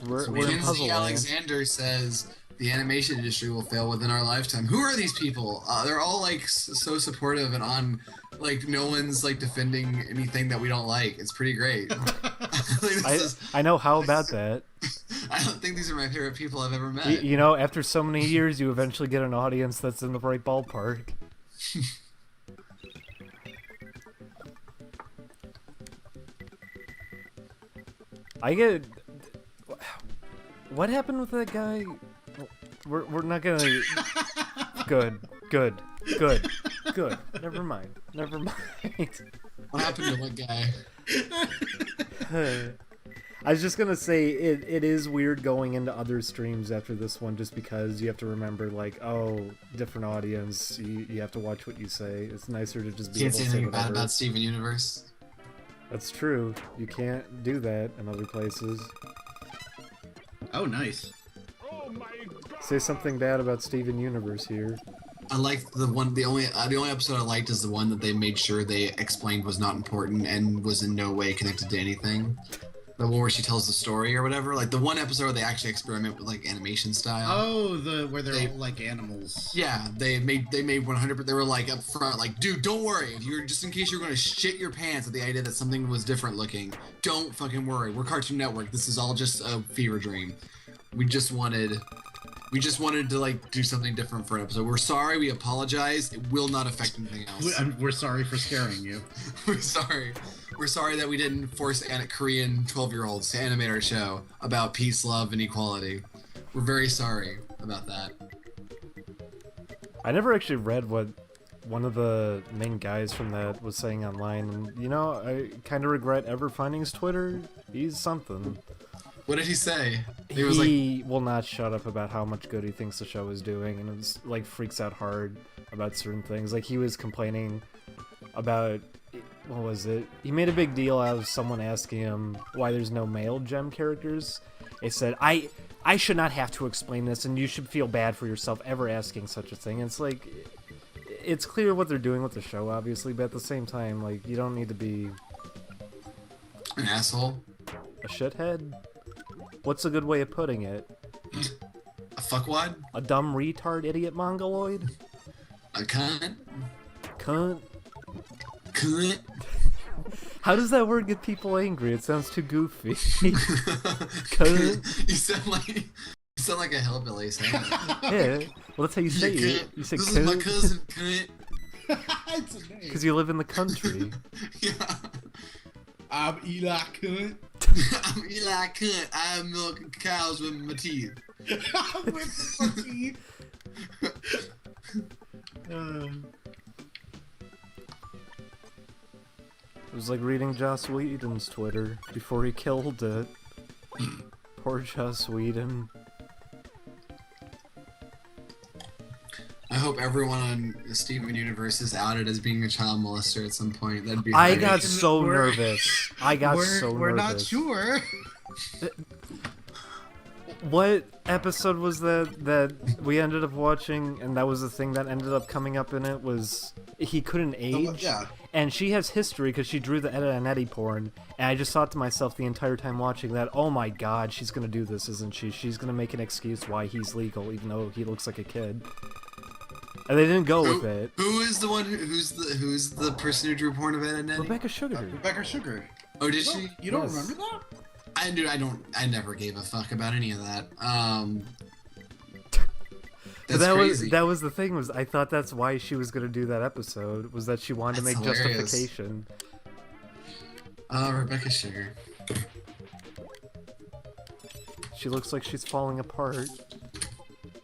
We're in Puzzle Lindsay Land. Alexander says the animation industry will fail within our lifetime. Who are these people? They're all like so supportive and on, like no one's like defending anything that we don't like. It's pretty great. I know how about that. I don't think these are my favorite people I've ever met. You know, after so many years, you eventually get an audience that's in the right ballpark. I get... What happened with that guy? We're not gonna... Good. Never mind. What happened to what guy? I was just gonna say, it is weird going into other streams after this one just because you have to remember, like, oh, different audience, you have to watch what you say. It's nicer to just be Can't able say to say anything bad whatever. about Steven Universe. That's true. You can't do that in other places. Oh, nice. Say something bad about Steven Universe here. I liked the only episode I liked is the one that they made sure they explained was not important and was in no way connected to anything. The one where she tells the story or whatever. Like the one episode where they actually experiment with like animation style. Oh, where they're all like animals. Yeah, they made 100%. They were like up front, like, dude, don't worry. If you're just in case you're gonna shit your pants at the idea that something was different looking, don't fucking worry. We're Cartoon Network. This is all just a fever dream. We just wanted to like do something different for an episode. We're sorry. We apologize. It will not affect anything else. We're sorry for scaring you. We're sorry. We're sorry that we didn't force Korean 12-year-olds to animate our show about peace, love, and equality. We're very sorry about that. I never actually read what one of the main guys from that was saying online, and you know, I kind of regret ever finding his Twitter. He's something. What did he say? He will not shut up about how much good he thinks the show is doing, and it's like freaks out hard about certain things. Like he was complaining about, what was it? He made a big deal out of someone asking him why there's no male gem characters. He said, I should not have to explain this, and you should feel bad for yourself ever asking such a thing. It's like, it's clear what they're doing with the show, obviously, but at the same time, like, you don't need to be an asshole. A shithead? What's a good way of putting it? A fuckwad? A dumb retard idiot mongoloid? A cunt? Cunt? Cunt? How does that word get people angry? It sounds too goofy. Cunt? You sound like a hillbilly saying it. Yeah, well that's how you say it. You say this cunt. is my cousin, cunt. It's a name. Because you live in the country. Yeah. I'm Eli Cunt. I'm Eli Cunt. I milk cows with my teeth. With my teeth. It was like reading Joss Whedon's Twitter before he killed it. Poor Joss Whedon. I hope everyone on Steven Universe is outed as being a child molester at some point. That'd be I hilarious. got so nervous. We're not sure. What episode was that we ended up watching, and that was the thing that ended up coming up in it, was he couldn't age? Yeah. And she has history because she drew the Etta and Eddie porn, and I just thought to myself the entire time watching that, oh my god, she's gonna do this, isn't she? She's gonna make an excuse why he's legal, even though he looks like a kid. And they didn't go with it. Who is the one who's the person who drew porn of Ed and Eddie? Rebecca Sugar. Rebecca Sugar. Oh, did she? You don't Yes. remember that? I never gave a fuck about any of that. But That's crazy. that was the thing, was I thought that's why she was gonna do that episode, was that she wanted That's to make hilarious. justification. Rebecca Sugar. She looks like she's falling apart.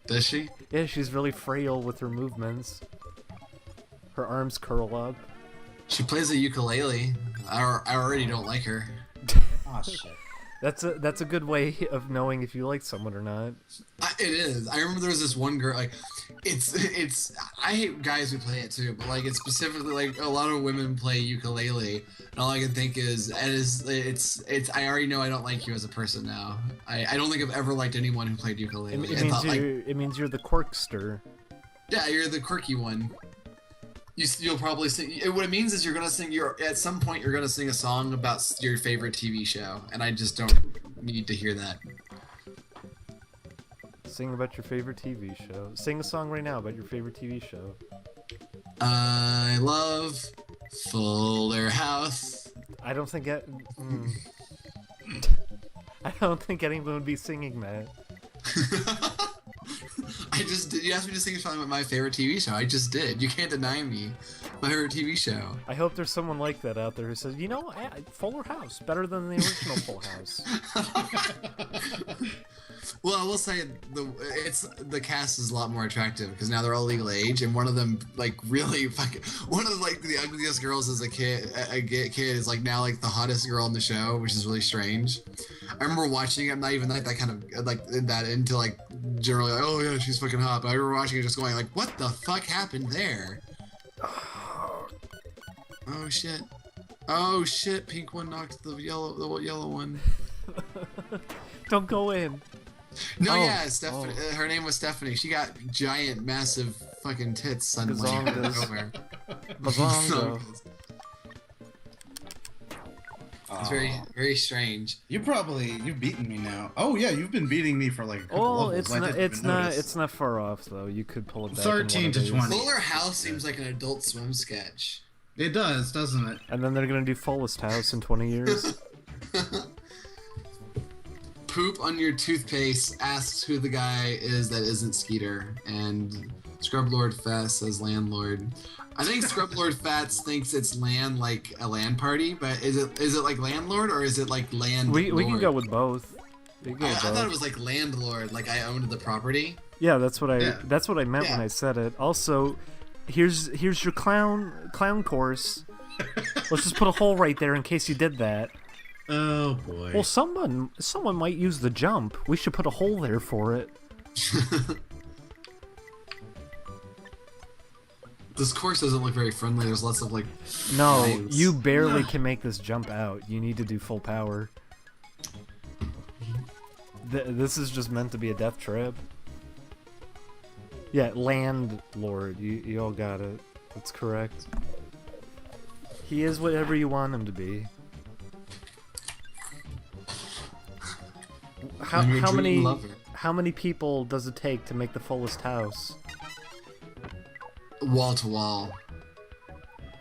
Does she? Yeah, she's really frail with her movements. Her arms curl up. She plays a ukulele. I already don't like her. Oh shit. That's a good way of knowing if you like someone or not. It is. I remember there was this one girl, like, it's. I hate guys who play it too, but like, it's specifically like a lot of women play ukulele, and all I can think is, it's. I already know I don't like you as a person now. I don't think I've ever liked anyone who played ukulele. It means you're the corkster. Yeah, you're the quirky one. You'll probably sing. What it means is you're gonna sing. At some point you're gonna sing a song about your favorite TV show, and I just don't need to hear that. Sing about your favorite TV show. Sing a song right now about your favorite TV show. I love Fuller House. I don't think I don't think anyone would be singing that. I just did. You asked me to sing a song about my favorite TV show. I just did. You can't deny me. My favorite TV show. I hope there's someone like that out there who says, you know, Fuller House, better than the original Full House. Well, I will say the cast is a lot more attractive because now they're all legal age, and one of them like really fucking one of like the ugliest girls as a kid is like now like the hottest girl in the show, which is really strange. I remember watching it. I'm not even like that kind of like that into like generally like, oh yeah, she's fucking hot. But I remember watching it just going like, what the fuck happened there? Oh shit! Oh shit! Pink one knocked the yellow one. Don't go in. No, Oh, yeah, Stephanie. Her name was Stephanie. She got giant, massive fucking tits suddenly out of Gazongas. nowhere. Bazongo. It's very, very strange. You've beaten me now. Oh yeah, you've been beating me for like a couple Oh, levels. I didn't even notice. it's not far off though. You could pull it back. 13 to 20. Fuller House seems like an Adult Swim sketch. It does, doesn't it? And then they're gonna do Fullest House in 20 years. Poop on your toothpaste asks who the guy is that isn't Skeeter, and Scrublord Fest says LandLord. I think Scrublord Fats thinks it's land like a land party, but is it like LandLord or is it like land? we can go with both. We can go I with thought both. it was like landlord, like I owned the property. Yeah, that's what I Yeah. that's what I meant when Yeah. I said it. Also, Here's your clown course. Let's just put a hole right there in case you did that. Oh boy. Well, someone might use the jump. We should put a hole there for it. This course doesn't look very friendly. There's lots of like. No, lights. you barely can make this jump out. You need to do full power. This is just meant to be a death trap. Yeah, LandLord. You all got it. That's correct. He is whatever you want him to be. How many people does it take to make the fullest house? Wall to wall.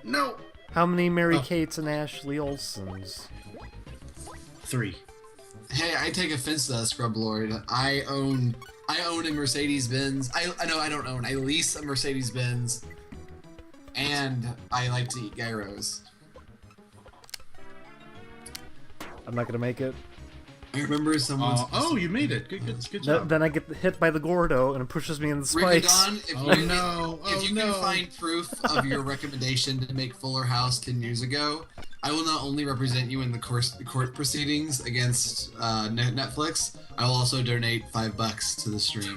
No. How many Mary Kates and Ashley Olsens? 3. Hey, I take offense to that, Scrub Lord. I own a Mercedes Benz. I don't own. I lease a Mercedes Benz, and I like to eat gyros. I'm not gonna make it. I remember someone. Oh, you made it. Good job. Then I get hit by the Gordo and it pushes me in the spikes. Rigodon, if you can find proof of your recommendation to make Fuller House 10 years ago, I will not only represent you in the court proceedings against Netflix, I will also donate $5 to the stream.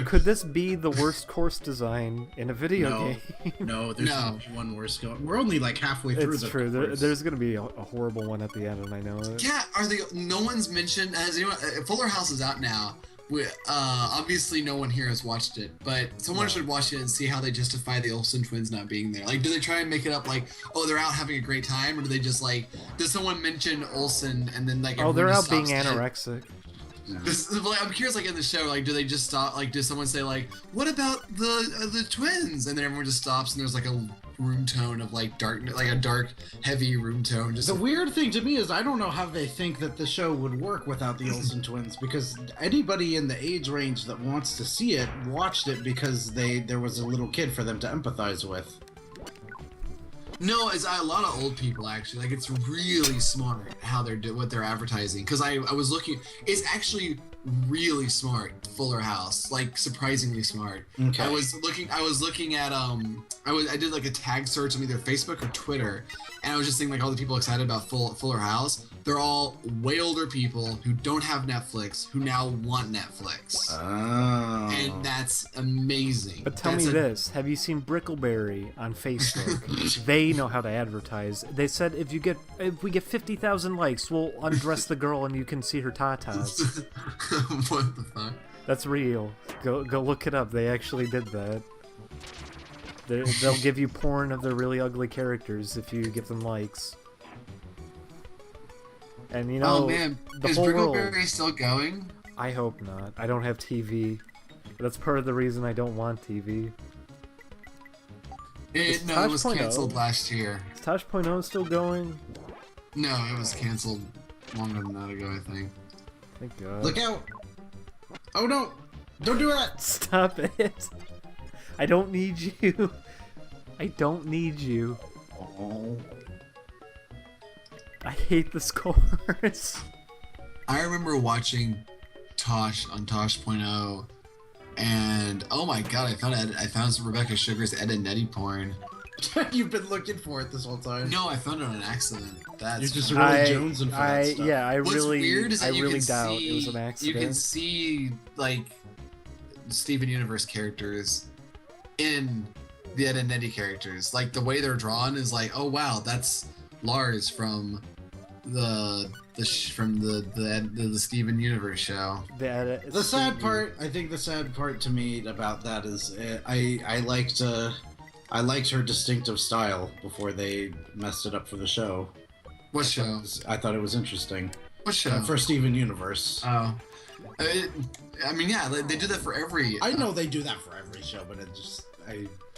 Could this be the worst course design in a video game? No, there's one worse going. We're only like halfway through. It's true. There's gonna be a horrible one at the end, and I know it. Yeah, no one's mentioned. Has anyone? Fuller House is out now. Obviously, no one here has watched it, but someone should watch it and see how they justify the Olsen twins not being there. Like, do they try and make it up like, oh, they're out having a great time, or do they just like, does someone mention Olsen and then like? Oh, they're out being dead? anorexic. I'm curious, like in the show, like, do they just stop? Like, does someone say like, what about the twins? And then everyone just stops, and there's like a room tone of like darkness, like a dark, heavy room tone. Just the weird thing to me is I don't know how they think that the show would work without the Olsen twins, because anybody in the age range that wants to see it watched it because there was a little kid for them to empathize with. No, it's a lot of old people actually. Like, it's really smart how what they're advertising. Because I was looking, it's actually really smart. Fuller House, like surprisingly smart. Okay. I was looking at I did like a tag search on either Facebook or Twitter, and I was just seeing like all the people excited about Fuller House. They're all way older people who don't have Netflix, who now want Netflix. Oh. And that's amazing. But tell me this: have you seen Brickleberry on Facebook? They know how to advertise. They said if we get 50,000 likes, we'll undress the girl and you can see her tatas. What the fuck? That's real. Go look it up. They actually did that. They'll give you porn of their really ugly characters if you give them likes. And you know, oh man, the is whole Brickleberry world, still going? I hope not. I don't have TV. That's part of the reason I don't want TV. It was canceled last year. Is Tosh.0 still going? No, it was canceled longer than that ago, I think. Thank God. Look out! Oh no! Don't do that! Stop it! I don't need you. I don't need you. Oh. I hate this course. I remember watching Tosh on Tosh.0, and oh my god, I found some Rebecca Sugar's Ed and Nettie porn. You've been looking for it this whole time. No, I found it on accident. That's you're just really jonesing for that stuff. Yeah, I What's really, weird is that I really doubt it was an accident. You can see like Steven Universe characters in the Ed and Nettie characters. Like the way they're drawn is like, oh wow, that's Lars from the Steven Universe show. The sad part, I think the sad part to me about that is I liked her distinctive style before they messed it up for the show. What show? I thought it was interesting. What show? For Steven Universe. Oh. I mean, yeah, they do that for every... I know they do that for every show, but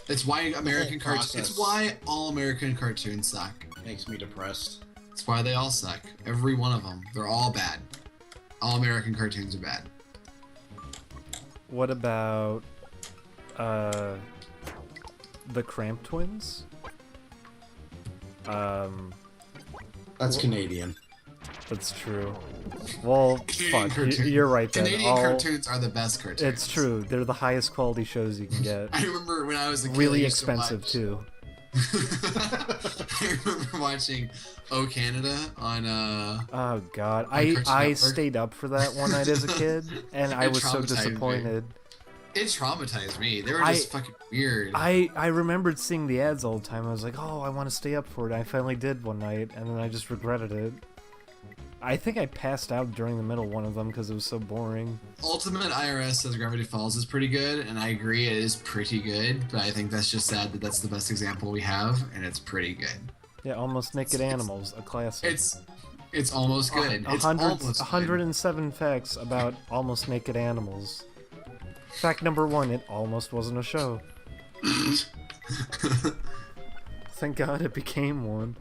it's why American cartoons... It's why all American cartoons suck. Makes me depressed. It's why they all suck. Every one of them. They're all bad. All American cartoons are bad. What about... the Cramp Twins? That's Canadian. That's true. Well, Canadian fuck, cartoon- you're right then. Canadian cartoons are the best cartoons. It's true. They're the highest quality shows you can get. I remember when I was a kid. Really I used to expensive watch- too. I remember watching Oh Canada on Oh god, Cartoon I Network. stayed up for that one night as a kid, and I It was so traumatized me. disappointed. it traumatized me. They were just fucking weird. I remembered seeing the ads all the time. I was like, oh, I want to stay up for it. I finally did one night, and then I just regretted it. I think I passed out during the middle one of them because it was so boring. Ultimate IRS says Gravity Falls is pretty good, and I agree it is pretty good, but I think that's just sad that that's the best example we have, and it's pretty good. Yeah, Almost Naked Animals, a classic. It's almost good. It's almost good. 107 facts about Almost Naked Animals. Fact number 1, it almost wasn't a show. Thank God it became one.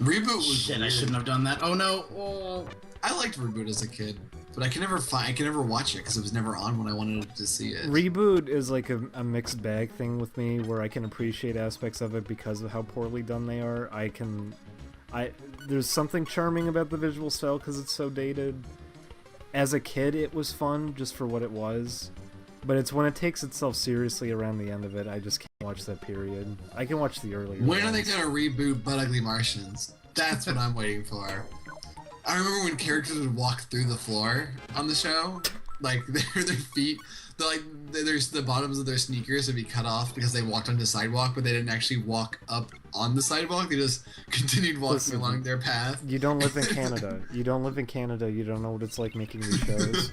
Reboot was Shit, I weird. shouldn't have done that. Oh no. Oh. I liked Reboot as a kid, but I can never watch it because it was never on when I wanted to see it. Reboot is like a mixed bag thing with me, where I can appreciate aspects of it because of how poorly done they are. There's something charming about the visual style because it's so dated. As a kid, it was fun just for what it was, but it's when it takes itself seriously around the end of it, I just can't watch that period. I can watch the earlier When are they ones. gonna reboot Butt Ugly Martians? That's what I'm waiting for. I remember when characters would walk through the floor on the show, like their feet, the bottoms of their sneakers would be cut off because they walked on the sidewalk, but they didn't actually walk up on the sidewalk. They just continued walking Listen, along their path. You don't live in Canada. You don't live in Canada. You don't know what it's like making these shows.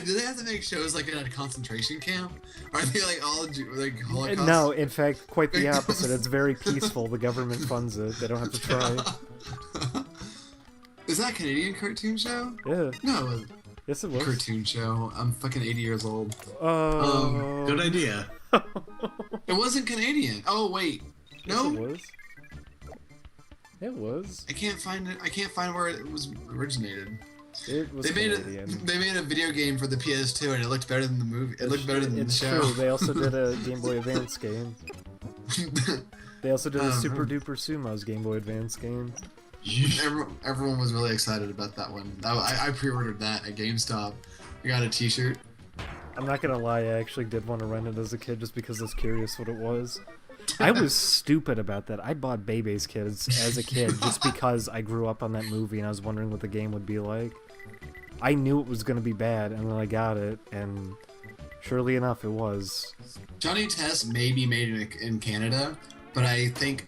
Do they have to make shows like in a concentration camp? Are they like all like Holocaust? No, in fact, quite the opposite. It's very peaceful. The government funds it. They don't have to try. Is that a Canadian cartoon show? Yeah. No, Yes, it was. cartoon show. I'm fucking 80 years old. Oh. Good idea. It wasn't Canadian. Oh wait, Yes, no, it was. It was. I can't find it. I can't find where it was originated. It was They made Canadian. they made a video game for the PS2, and it looked better than the movie. It looked better than the It's show. true. They also did a Game Boy Advance game. They also did a Super Duper Sumo's Game Boy Advance game. Everyone was really excited about that one. I pre-ordered that at GameStop. I got a T-shirt. I'm not gonna lie, I actually did want to rent it as a kid just because I was curious what it was. I was stupid about that. I bought Bebe's Kids as a kid just because I grew up on that movie and I was wondering what the game would be like. I knew it was gonna be bad, and then I got it, and surely enough, it was. Johnny Test may be made in Canada, but I think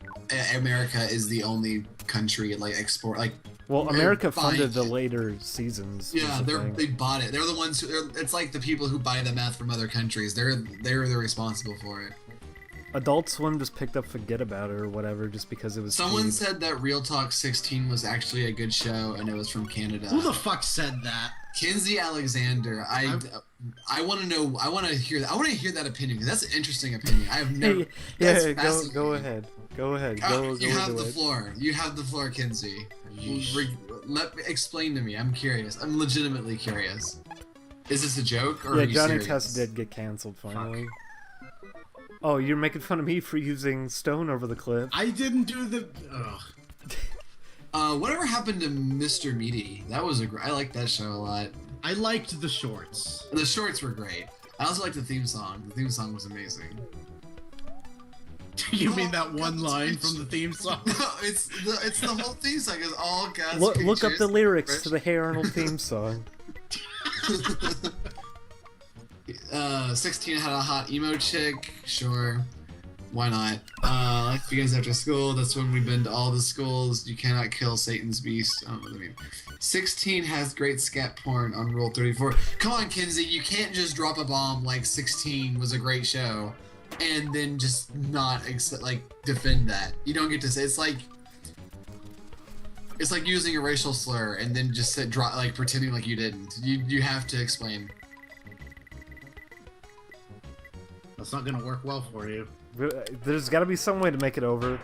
America is the only country like export like. Well, America buying funded the it. later seasons. was Yeah, the thing. they bought it. They're the ones who. It's like the people who buy the meth from other countries. They're responsible for it. Adult Swim just picked up Forget About It or whatever just because it was Someone cheap. said that Real Talk 16 was actually a good show, and it was from Canada. Who the fuck said that? Kinsey Alexander. I want to know. I want to hear that. I want to hear that opinion because that's an interesting opinion. I have never. that's Yeah, fascinating. go ahead. Go ahead. Go you have into the it. floor. You have the floor, Kinsey. Explain to me. I'm curious. I'm legitimately curious. Is this a joke or Yeah, are you Johnny serious? Test did get canceled finally. Oh, you're making fun of me for using Stone over the cliff. I didn't do the. Ugh. Whatever happened to Mr. Meaty? That was I liked that show a lot. I liked the shorts. The shorts were great. I also liked the theme song. The theme song was amazing. You mean that one line from the theme song? No, it's the whole theme song is all God's Look up creatures. the lyrics to the Hey Arnold theme song. 16 had a hot emo chick. Sure. Why not? Life begins after school. That's when we've been to all the schools. You cannot kill Satan's beast. I don't know what I mean. 16 has great scat porn on Rule 34. Come on, Kinsey. You can't just drop a bomb like 16 was a great show and then just not defend that. You don't get to say it's like using a racial slur and then just pretending like you didn't. You have to explain. That's not gonna work well for you. There's got to be some way to make it over.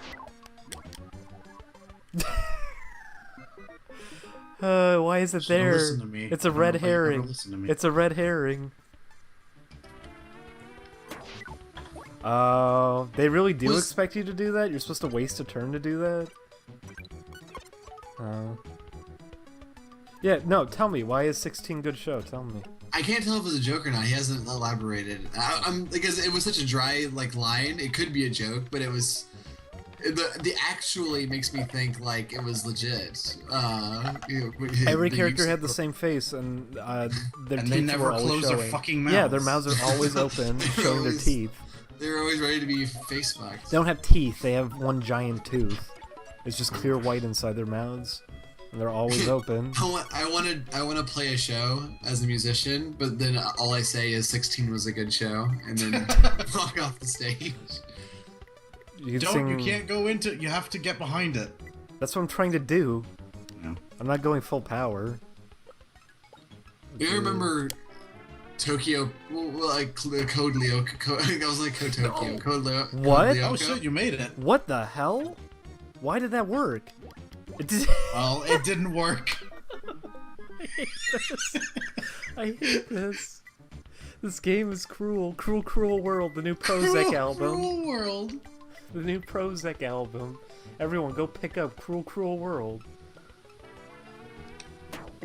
Why is it Should've there? listened to me. It's a I don't red know if you'd ever herring. listen to me. It's a red herring. They really do expect you to do that? You're supposed to waste a turn to do that? Yeah, no, tell me, why is 16 good show? Tell me. I can't tell if it was a joke or not. He hasn't elaborated. I'm because it was such a dry line. It could be a joke, but it was the actually makes me think like it was legit. Every character had the same face, and their And teeth they never were always close showing. their fucking mouths. Yeah, their mouths are always open, showing their teeth. They're always ready to be face fucked. They don't have teeth; they have one giant tooth. It's just clear white inside their mouths, and they're always open. I want to play a show as a musician, but then all I say is 16 was a good show, and then walk off the stage. You can't go into. You have to get behind it. That's what I'm trying to do. Yeah. I'm not going full power. You remember Tokyo, like Code Lyoko? I was like Code Tokyo. Code What? Lyoko. Oh shit, you made it. What the hell? Why did that work? It did. Well, it didn't work. I hate this. This game is cruel. Cruel, Cruel World, the new Prozac album. Cruel world. The new Prozac album. Everyone, go pick up Cruel, Cruel World.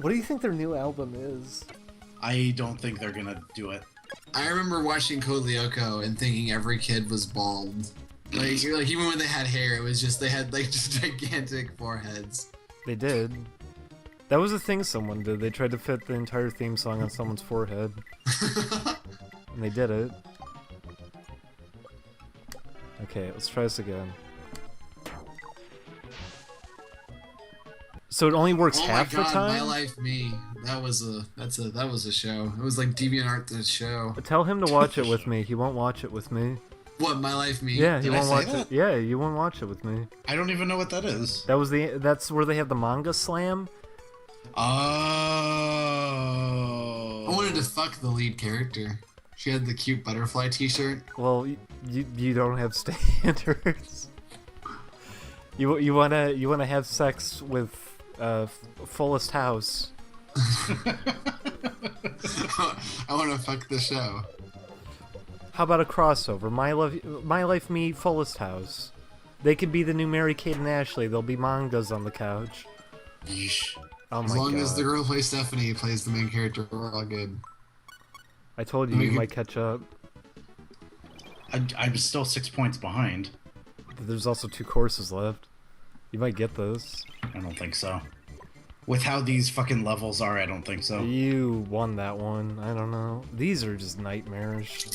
What do you think their new album is? I don't think they're gonna do it. I remember watching Code Lyoko and thinking every kid was bald. Like even when they had hair, it was just they had like just gigantic foreheads. They did. That was a thing someone did. They tried to fit the entire theme song on someone's forehead. And they did it. Okay, let's try this again. So it only works half my God, the time? My Life Me. That was a show. It was like DeviantArt the show. Tell him to watch it with me. He won't watch it with me. What, My Life Me? Yeah, he Did I won't say watch that? it. Yeah, you won't watch it with me. I don't even know what that is. That's where they have the manga slam. Oh. I wanted to fuck the lead character. She had the cute butterfly T-shirt. Well, you don't have standards. You wanna have sex with Fullest House. I want to fuck the show. How about a crossover? My Life Me, Fullest House. They could be the new Mary Kate and Ashley. There'll be mangas on the couch. Yeesh. Oh my As long god! as the girl who plays Stephanie plays the main character, we're all good. I told you you might catch up. I'm still 6 points behind. There's also 2 courses left. You might get this. I don't think so. With how these fucking levels are, I don't think so. You won that one. I don't know. These are just nightmarish.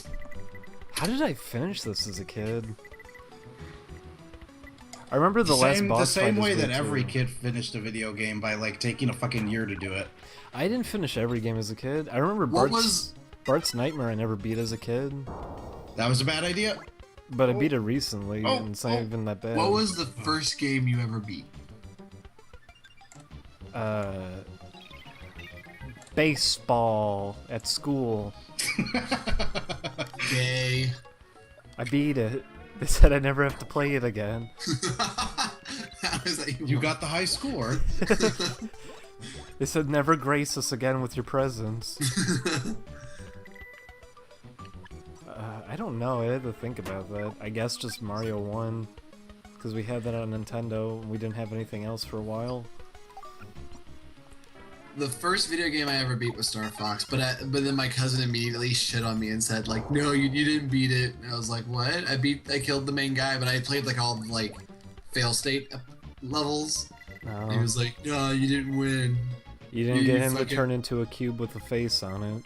How did I finish this as a kid? I remember the last boss The same fight way is that weird, every too. kid finished a video game by like taking a fucking year to do it. I didn't finish every game as a kid. I remember What Bart's Nightmare I never beat as a kid. That was a bad idea. But I beat it recently, and it's not even that bad. What was the first game you ever beat? Baseball at school. Gay. I beat it. They said I never have to play it again. How is that You got the high score. They said never grace us again with your presence. I don't know. I had to think about that. I guess just Mario 1. Because we had that on Nintendo, and we didn't have anything else for a while. The first video game I ever beat was Star Fox, but then my cousin immediately shit on me and said like, no, you didn't beat it. And I was like, what? I killed the main guy, but I played like all like fail state levels. And he was like, no, you didn't win. You didn't get him to fucking- turn into a cube with a face on it.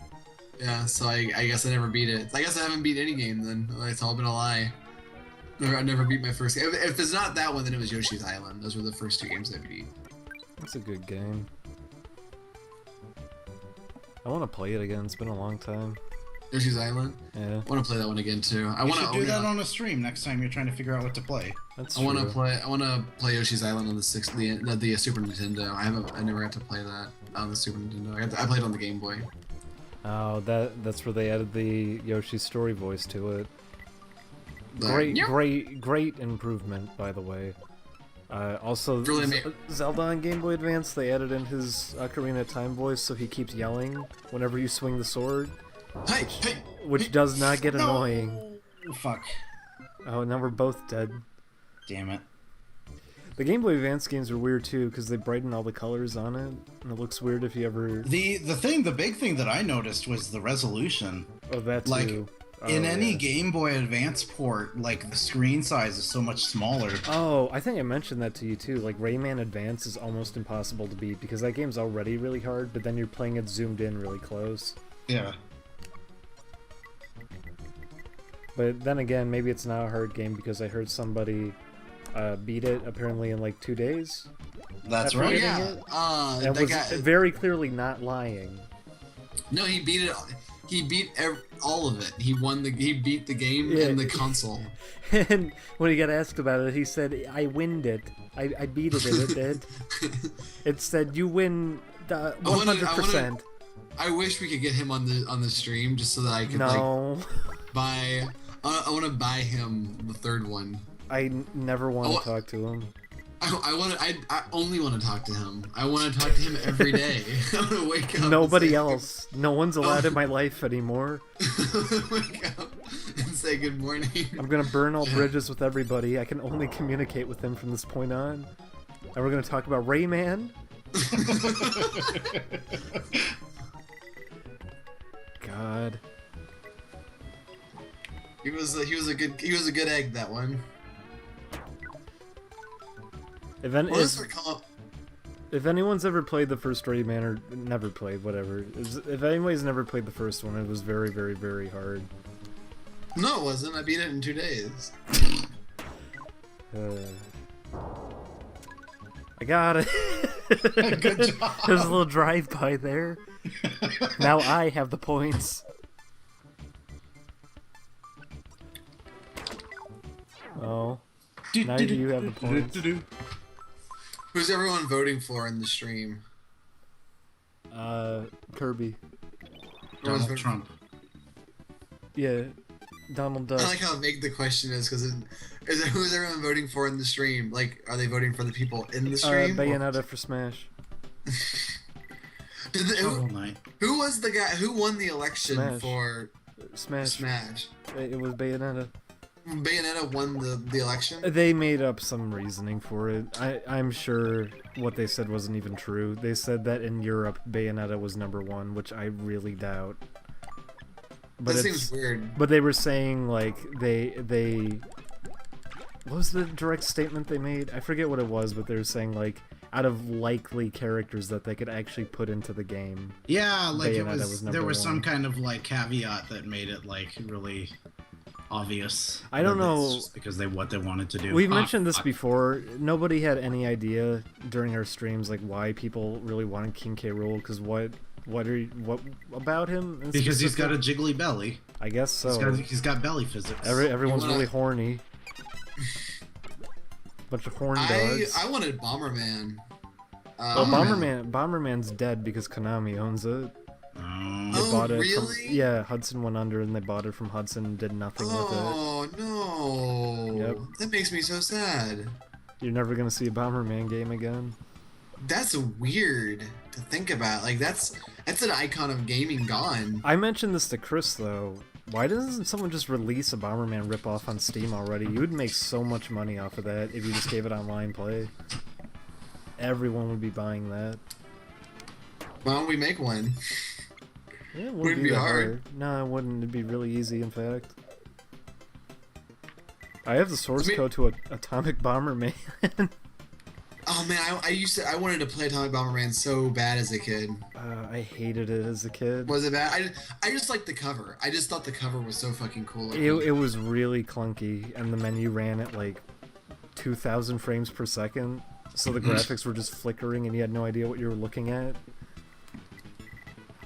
Yeah, so I guess I never beat it. I guess I haven't beat any game then. It's all been a lie. I never beat my first game. If it's not that one, then it was Yoshi's Island. Those were the first 2 games I beat. It's a good game. I want to play it again. It's been a long time. Yoshi's Island? Yeah, I want to play that one again too. I You want should to do that on a stream next time you're trying to figure out what to play. that's I want to true. play. I want to play Yoshi's Island on the Super Nintendo. I never got to play that on the Super Nintendo. I played it on the Game Boy. Oh, that's where they added the Yoshi story voice to it. But, yeah. Great improvement, by the way. Also, Really Zelda on Game Boy Advance, they added in his Ocarina of Time voice, so he keeps yelling whenever you swing the sword, Hey, hey, which does not get annoying. Fuck. Oh, now we're both dead. Damn it. The Game Boy Advance games are weird too because they brighten all the colors on it, and it looks weird if you ever. The big thing that I noticed was the resolution. Oh, that too. Like, in any yeah. Game Boy Advance port, like the screen size is so much smaller. Oh, I think I mentioned that to you too. Like Rayman Advance is almost impossible to beat because that game's already really hard, but then you're playing it zoomed in really close. Yeah. But then again, maybe it's not a hard game because I heard somebody beat it apparently in like 2 days. That's After right. getting Yeah. it, and That was guy, very clearly not lying. no, he beat it. He beat all of it. He beat the game Yeah. and the console. And when he got asked about it, he said, "I winned it. I beat it. It did. It said you win 100%." I wish we could get him on the stream just so that I could No, like buy. I want to buy him the third one. I never want to talk to him. I only want to talk to him. I want to talk to him every day. I want to wake up. Nobody else. No one's allowed in my life anymore. Wake up and say good morning. I'm gonna burn all bridges with everybody. I can only communicate with them from this point on. And we're gonna talk about Rayman. God. He was a good egg, that one. If anyone's ever played the first Rayman, or never played, whatever. If anybody's never played the first one, it was very, very, very hard. No, it wasn't. I beat it in 2 days. I got it. Good job. There's a little drive-by there. Now I have the points. Oh. Now you have the points. Who's everyone voting for in the stream? Kirby. Donald Trump. Yeah, Donald Duck. I like how vague the question is, because who's everyone voting for in the stream? Like, are they voting for the people in the stream? Bayonetta for Smash. Who was the guy who won the election Smash. for Smash. It was Bayonetta. Bayonetta won the election? They made up some reasoning for it. I'm sure what they said wasn't even true. They said that in Europe, Bayonetta was #1, which I really doubt. But That seems weird. But they were saying, like, they... What was the direct statement they made? I forget what it was, but they were saying, like, out of likely characters that they could actually put into the game. Yeah, like Bayonetta there was #1. some kind of like caveat that made it like really obvious. I don't that it's know. just because what they wanted to do. We've mentioned this before. Nobody had any idea during our streams, like, why people really wanted King K. Rool, because what about him? Because he's got a jiggly belly. I guess so. He's got belly physics. Everyone's really horny. Bunch of horn dogs. I wanted Bomberman. Well, Bomberman's dead because Konami owns it. They bought it really? From, yeah, Hudson went under and they bought it from Hudson and did nothing with it. Oh no! Yep. That makes me so sad. You're never gonna see a Bomberman game again. That's weird to think about. Like that's an icon of gaming gone. I mentioned this to Chris though. Why doesn't someone just release a Bomberman ripoff on Steam already? You would make so much money off of that if you just gave it online play. Everyone would be buying that. Why don't we make one? Yeah, it Wouldn't be that hard. No, it wouldn't. It'd be really easy, in fact. I have the source I mean- code to Atomic Bomberman. Oh man, I wanted to play Atomic Bomberman so bad as a kid. I hated it as a kid. Was it bad? I just liked the cover. I just thought the cover was so fucking cool. It was really clunky, and the menu ran at like 2,000 frames per second, so the graphics were just flickering, and you had no idea what you were looking at.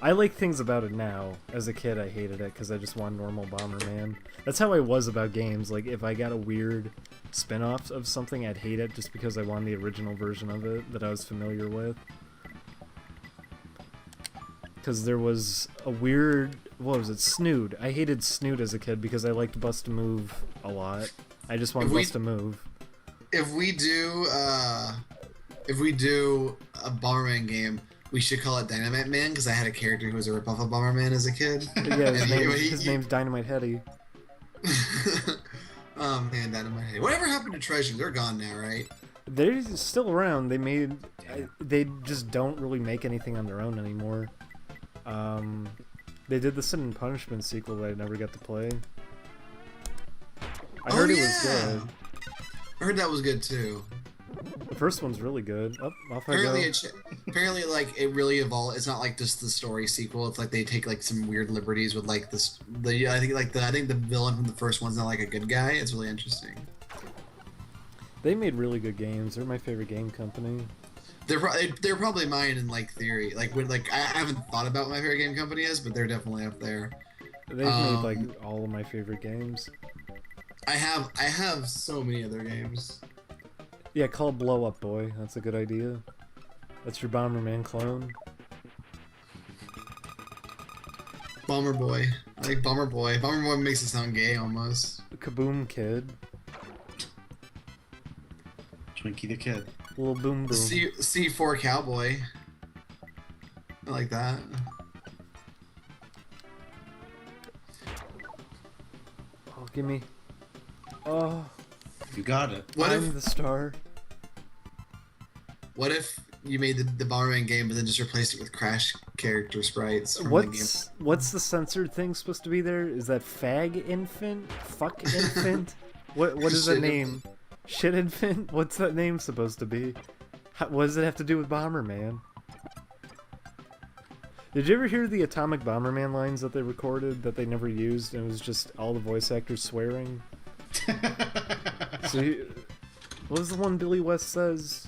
I like things about it now. As a kid, I hated it because I just wanted normal Bomberman. That's how I was about games. Like, if I got a weird spin-off of something, I'd hate it just because I wanted the original version of it that I was familiar with. Because there was a weird... What was it? Snood. I hated Snood as a kid because I liked Bust a Move a lot. I just wanted Bust a Move. If we do a Bomberman game, we should call it Dynamite Man, because I had a character who was a ripoff of Bomberman as a kid. Yeah, his name's Dynamite Heady. Oh man, Dynamite Heady. Whatever happened to Treasure? They're gone now, right? They're still around. They just don't really make anything on their own anymore. They did the Sin and Punishment sequel that I never got to play. I heard it was good. I heard that was good too. The first one's really good. Oh, off I go. Apparently, like it really evolved. It's not like just the story sequel. It's like they take like some weird liberties with like this. I think the villain from the first one's not like a good guy. It's really interesting. They made really good games. They're my favorite game company. They're probably mine in like theory. Like I haven't thought about what my favorite game company is, but they're definitely up there. They've made like all of my favorite games. I have so many other games. Yeah, call Blow Up Boy. That's a good idea. That's your Bomberman clone. Bomber Boy. I like Bomber Boy. Bomber Boy makes it sound gay almost. Kaboom Kid. Twinkie the Kid. Little Boom Boom. C4 Cowboy. I like that. Oh, gimme. Oh, You got it. I'm the star. What if you made the Bomberman game, but then just replaced it with Crash character sprites from the game? What's the censored thing supposed to be there? Is that fag infant? Fuck infant? What is that name? Shit infant? What's that name supposed to be? What does it have to do with Bomberman? Did you ever hear the Atomic Bomberman lines that they recorded that they never used, and it was just all the voice actors swearing? So what was the one Billy West says?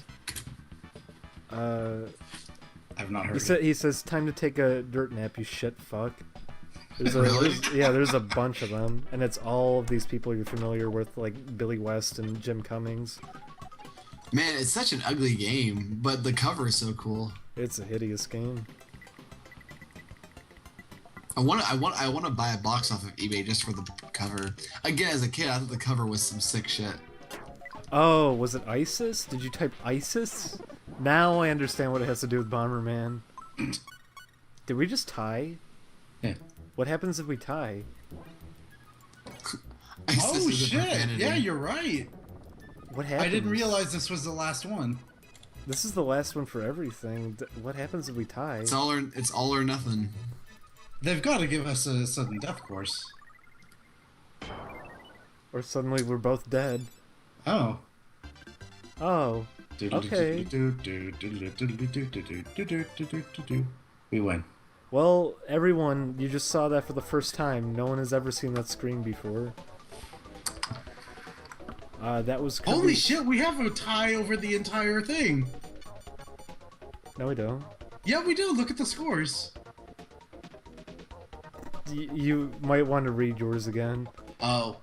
I've not heard. He says, "Time to take a dirt nap, you shit fuck." Really? There's a bunch of them, and it's all of these people you're familiar with, like Billy West and Jim Cummings. Man, it's such an ugly game, but the cover is so cool. It's a hideous game. I want to buy a box off of eBay just for the cover. Again, as a kid, I thought the cover was some sick shit. Oh, was it ISIS? Did you type ISIS? Now I understand what it has to do with Bomberman. Did we just tie? Yeah. What happens if we tie? Oh shit! Yeah, you're right. What happens? I didn't realize this was the last one. This is the last one for everything. What happens if we tie? It's all or nothing. They've got to give us a sudden death course. Or suddenly we're both dead. Oh. Oh. Okay. We win. Well, everyone, you just saw that for the first time. No one has ever seen that screen before. That was Kirby. Holy shit, we have a tie over the entire thing. No, we don't. Yeah, we do. Look at the scores. You might want to read yours again. Oh.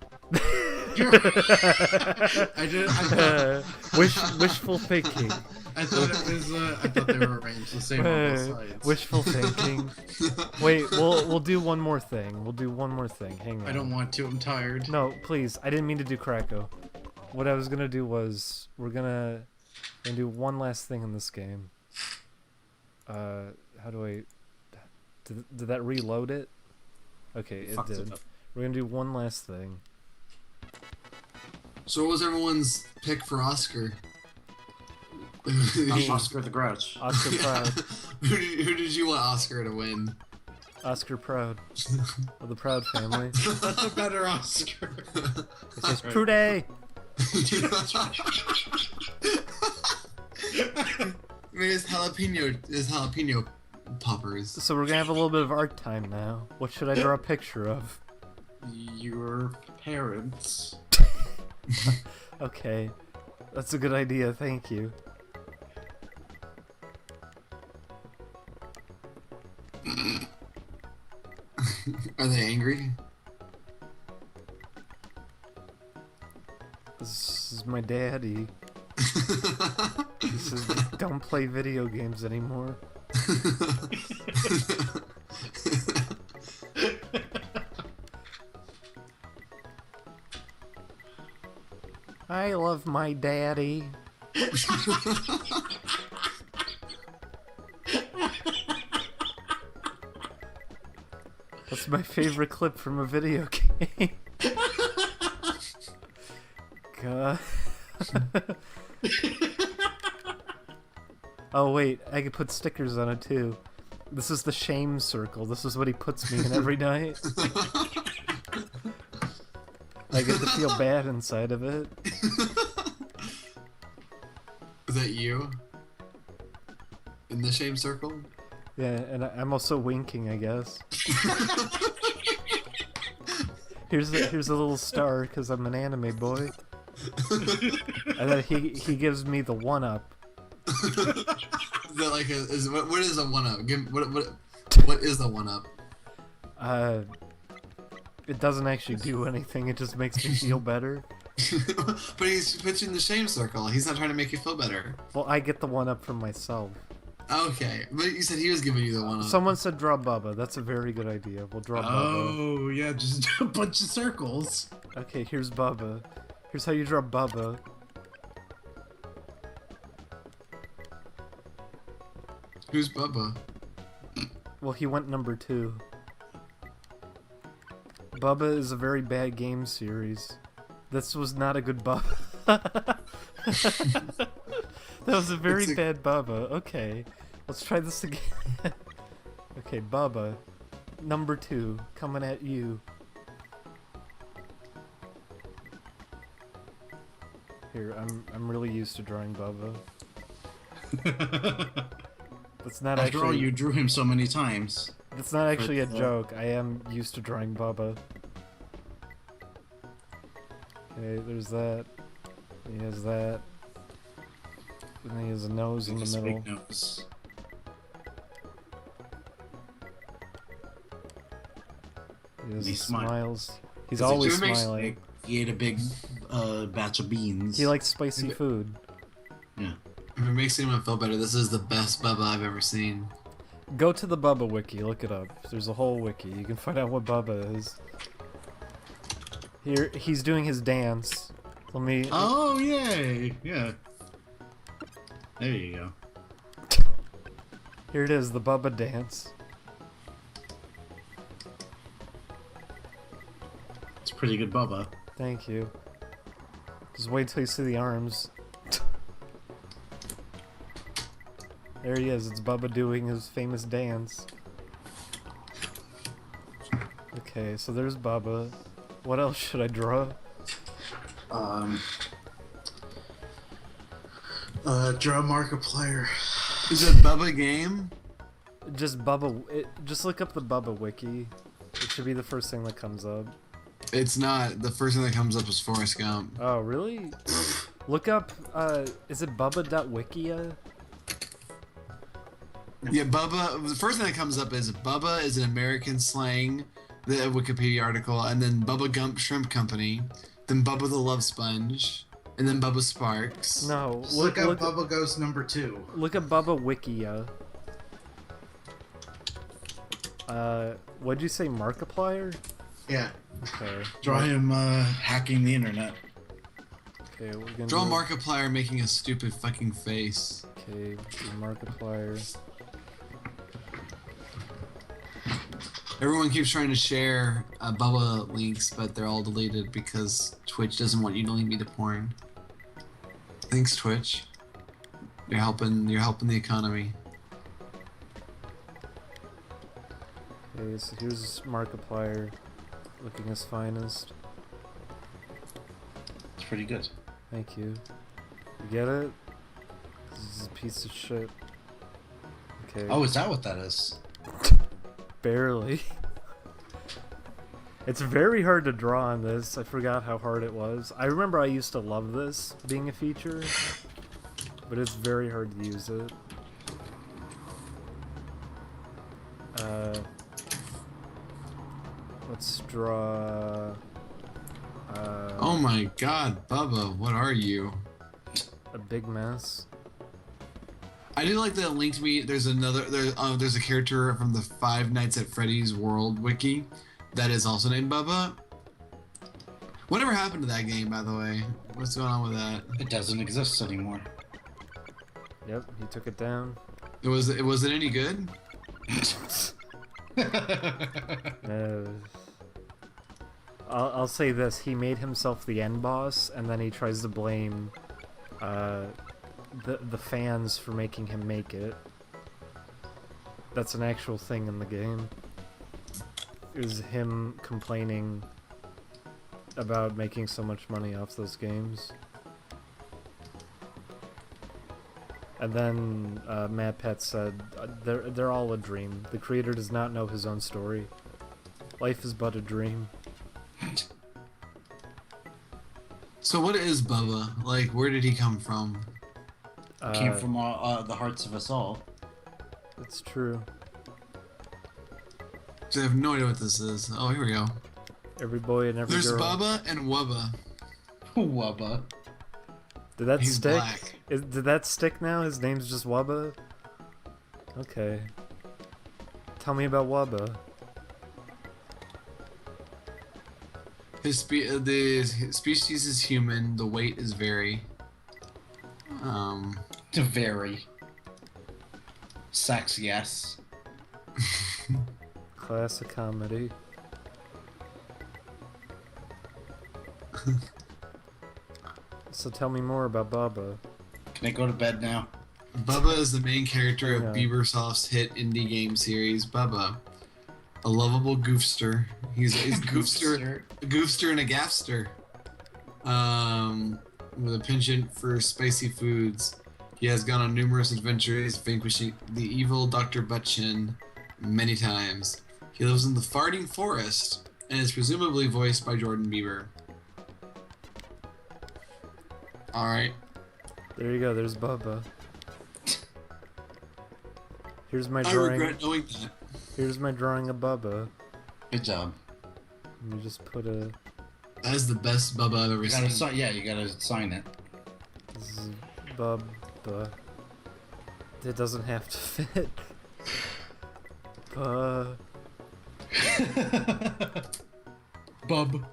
I Wishful thinking. I thought it was. I thought they were arranged the same on both sides. Wishful thinking. Wait, we'll do one more thing. We'll do one more thing. Hang on. I don't want to. I'm tired. No, please. I didn't mean to do Krako. What I was gonna do was we're gonna do one last thing in this game. How do I? Did that reload it? Okay, it did. We're gonna do one last thing. So what was everyone's pick for Oscar? Oscar the Grouch. Oscar Proud. Who did you want Oscar to win? Oscar Proud. Of the Proud family. That's a better Oscar. It says Prude! His jalapeno poppers. So we're gonna have a little bit of art time now. What should I draw a picture of? Your parents. Okay. That's a good idea, thank you. Are they angry? This is my daddy. He says, don't play video games anymore. I love my daddy. That's my favorite clip from a video game. God. Oh wait, I could put stickers on it too. This is the shame circle. This is what he puts me in every night. I get to feel bad inside of it. Is that you? In the shame circle? Yeah, and I'm also winking, I guess. Here's a little star because I'm an anime boy. And then he gives me the 1-up. Is that like what is a 1-up? What is the 1-up? It doesn't actually do anything. It just makes me feel better. But he's pitching the shame circle. He's not trying to make you feel better. Well, I get the 1-up from myself. Okay, but you said he was giving you the 1-up. Someone said draw Bubba. That's a very good idea. We'll draw Bubba. Oh, yeah, just a bunch of circles. Okay, here's Bubba. Here's how you draw Bubba. Who's Bubba? Well, he went number 2. Bubba is a very bad game series. This was not a good Bubba. That was a very bad Bubba. Okay, let's try this again. Okay, Bubba, number 2, coming at you. Here, I'm really used to drawing Bubba. That's not After all, actually. you drew him so many times. That's not actually a joke. I am used to drawing Bubba. Okay, there's that. He has that. And he has a nose in the This middle. big nose. He has He the smiles. smiles. He's Does it always do make- smiling. He ate a big batch of beans. He likes spicy food. Yeah. If it makes anyone feel better, this is the best Bubba I've ever seen. Go to the Bubba wiki, look it up. There's a whole wiki. You can find out what Bubba is. Here, he's doing his dance. Let me... Oh, yay! Yeah. There you go. Here it is, the Bubba dance. It's pretty good Bubba. Thank you. Just wait till you see the arms. There he is, it's Bubba doing his famous dance. Okay, so there's Bubba. What else should I draw? Draw Markiplier. Is it Bubba game? Just Bubba... just look up the Bubba wiki. It should be the first thing that comes up. It's not. The first thing that comes up is Forrest Gump. Oh, really? Look up, is it bubba.wikia? Yeah, Bubba. The first thing that comes up is Bubba is an American slang, the Wikipedia article, and then Bubba Gump Shrimp Company, then Bubba the Love Sponge, and then Bubba Sparks. No, Look up Bubba Ghost number 2. Look up Bubba Wikia. What'd you say, Markiplier? Yeah. Okay. Draw him hacking the internet. Okay, we're gonna Draw do... Markiplier making a stupid fucking face. Okay, do Markiplier. Everyone keeps trying to share Bubba links, but they're all deleted because Twitch doesn't want you to link me to porn. Thanks, Twitch. You're helping the economy. Okay, so here's Markiplier, looking his finest. It's pretty good. Thank you. You get it? This is a piece of shit. Okay. Oh, is that what that is? Barely. It's very hard to draw on this. I forgot how hard it was. I remember I used to love this being a feature, but it's very hard to use it. Let's draw... Oh my god, Bubba, what are you? a big mess. I do like that it linked me. There's a character from the Five Nights at Freddy's World wiki that is also named Bubba. Whatever happened to that game, by the way? What's going on with that? It doesn't exist anymore. Yep, he took it down. Was it any good? I'll say this: he made himself the end boss, and then he tries to blame the fans for making him make it. That's an actual thing in the game. It was him complaining about making so much money off those games. And then Matt Pett said, they're all a dream. The creator does not know his own story. Life is but a dream. So what is Bubba? Like, where did he come from? Came from the hearts of us all. That's true. I have no idea what this is. Oh, here we go. Every boy and every There's girl. Bubba and Wubba. Wubba. Did that He's stick? black. Did that stick now? His name's just Wubba? Okay. Tell me about Wubba. The species is human. The weight is very. Very. Sex, yes. Classic comedy. So tell me more about Bubba. Can I go to bed now? Bubba is the main character of Yeah. Biebersoft's hit indie game series, Bubba. A lovable goofster. He's a goofster and a gaffster. With a penchant for spicy foods. He has gone on numerous adventures, vanquishing the evil Dr. Buttchin many times. He lives in the farting forest and is presumably voiced by Jordan Bieber. Alright. There you go, there's Bubba. Here's my I drawing. regret knowing that. Here's my drawing of Bubba. Good job. You just put a. That is the best Bubba I've ever You gotta seen. you gotta sign it. This is Bubba. It doesn't have to fit. Bub.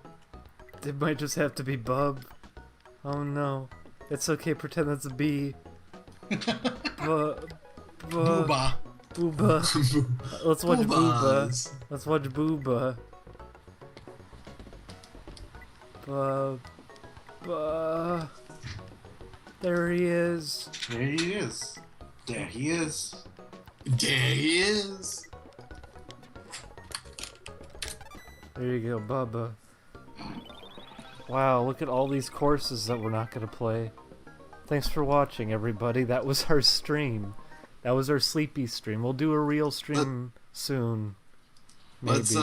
It might just have to be Bub. Oh no. It's okay, pretend that's a B. Booba. Booba. Let's watch Booba. Boobas. Let's watch Booba. There he is. There he is. There he is. There he is. There you go, Bubba. Wow, look at all these courses that we're not gonna play. Thanks for watching, everybody. That was our stream. That was our sleepy stream. We'll do a real stream soon. Maybe. Let's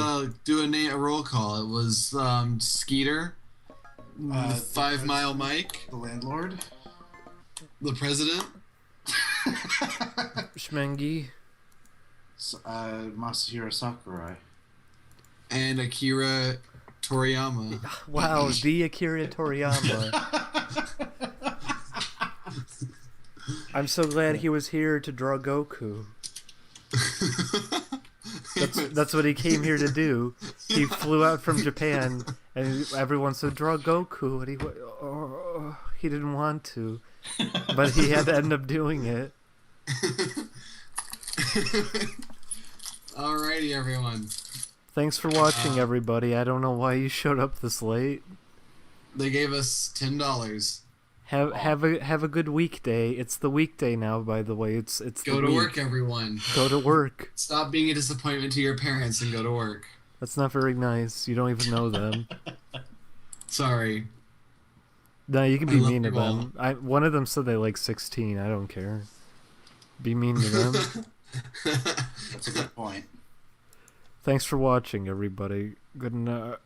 do a roll call. It was Skeeter, 5 Mile Mike, The landlord. the president, Shmengi. Masahiro Sakurai. and Akira Toriyama. Wow, the Akira Toriyama. I'm so glad he was here to draw Goku. That's what he came here to do. He flew out from Japan, and everyone said, "Draw Goku," and he didn't want to, but he had to end up doing it. Alrighty, everyone. Thanks for watching, everybody. I don't know why you showed up this late. They gave us $10. Have a good weekday. It's the weekday now, by the way. It's Go the to week. work, everyone. Go to work. Stop being a disappointment to your parents and go to work. That's not very nice. You don't even know them. Sorry. No, you can I be love mean to you all. them. One of them said they like 16. I don't care. Be mean to them. That's a good point. Thanks for watching, everybody. Good night.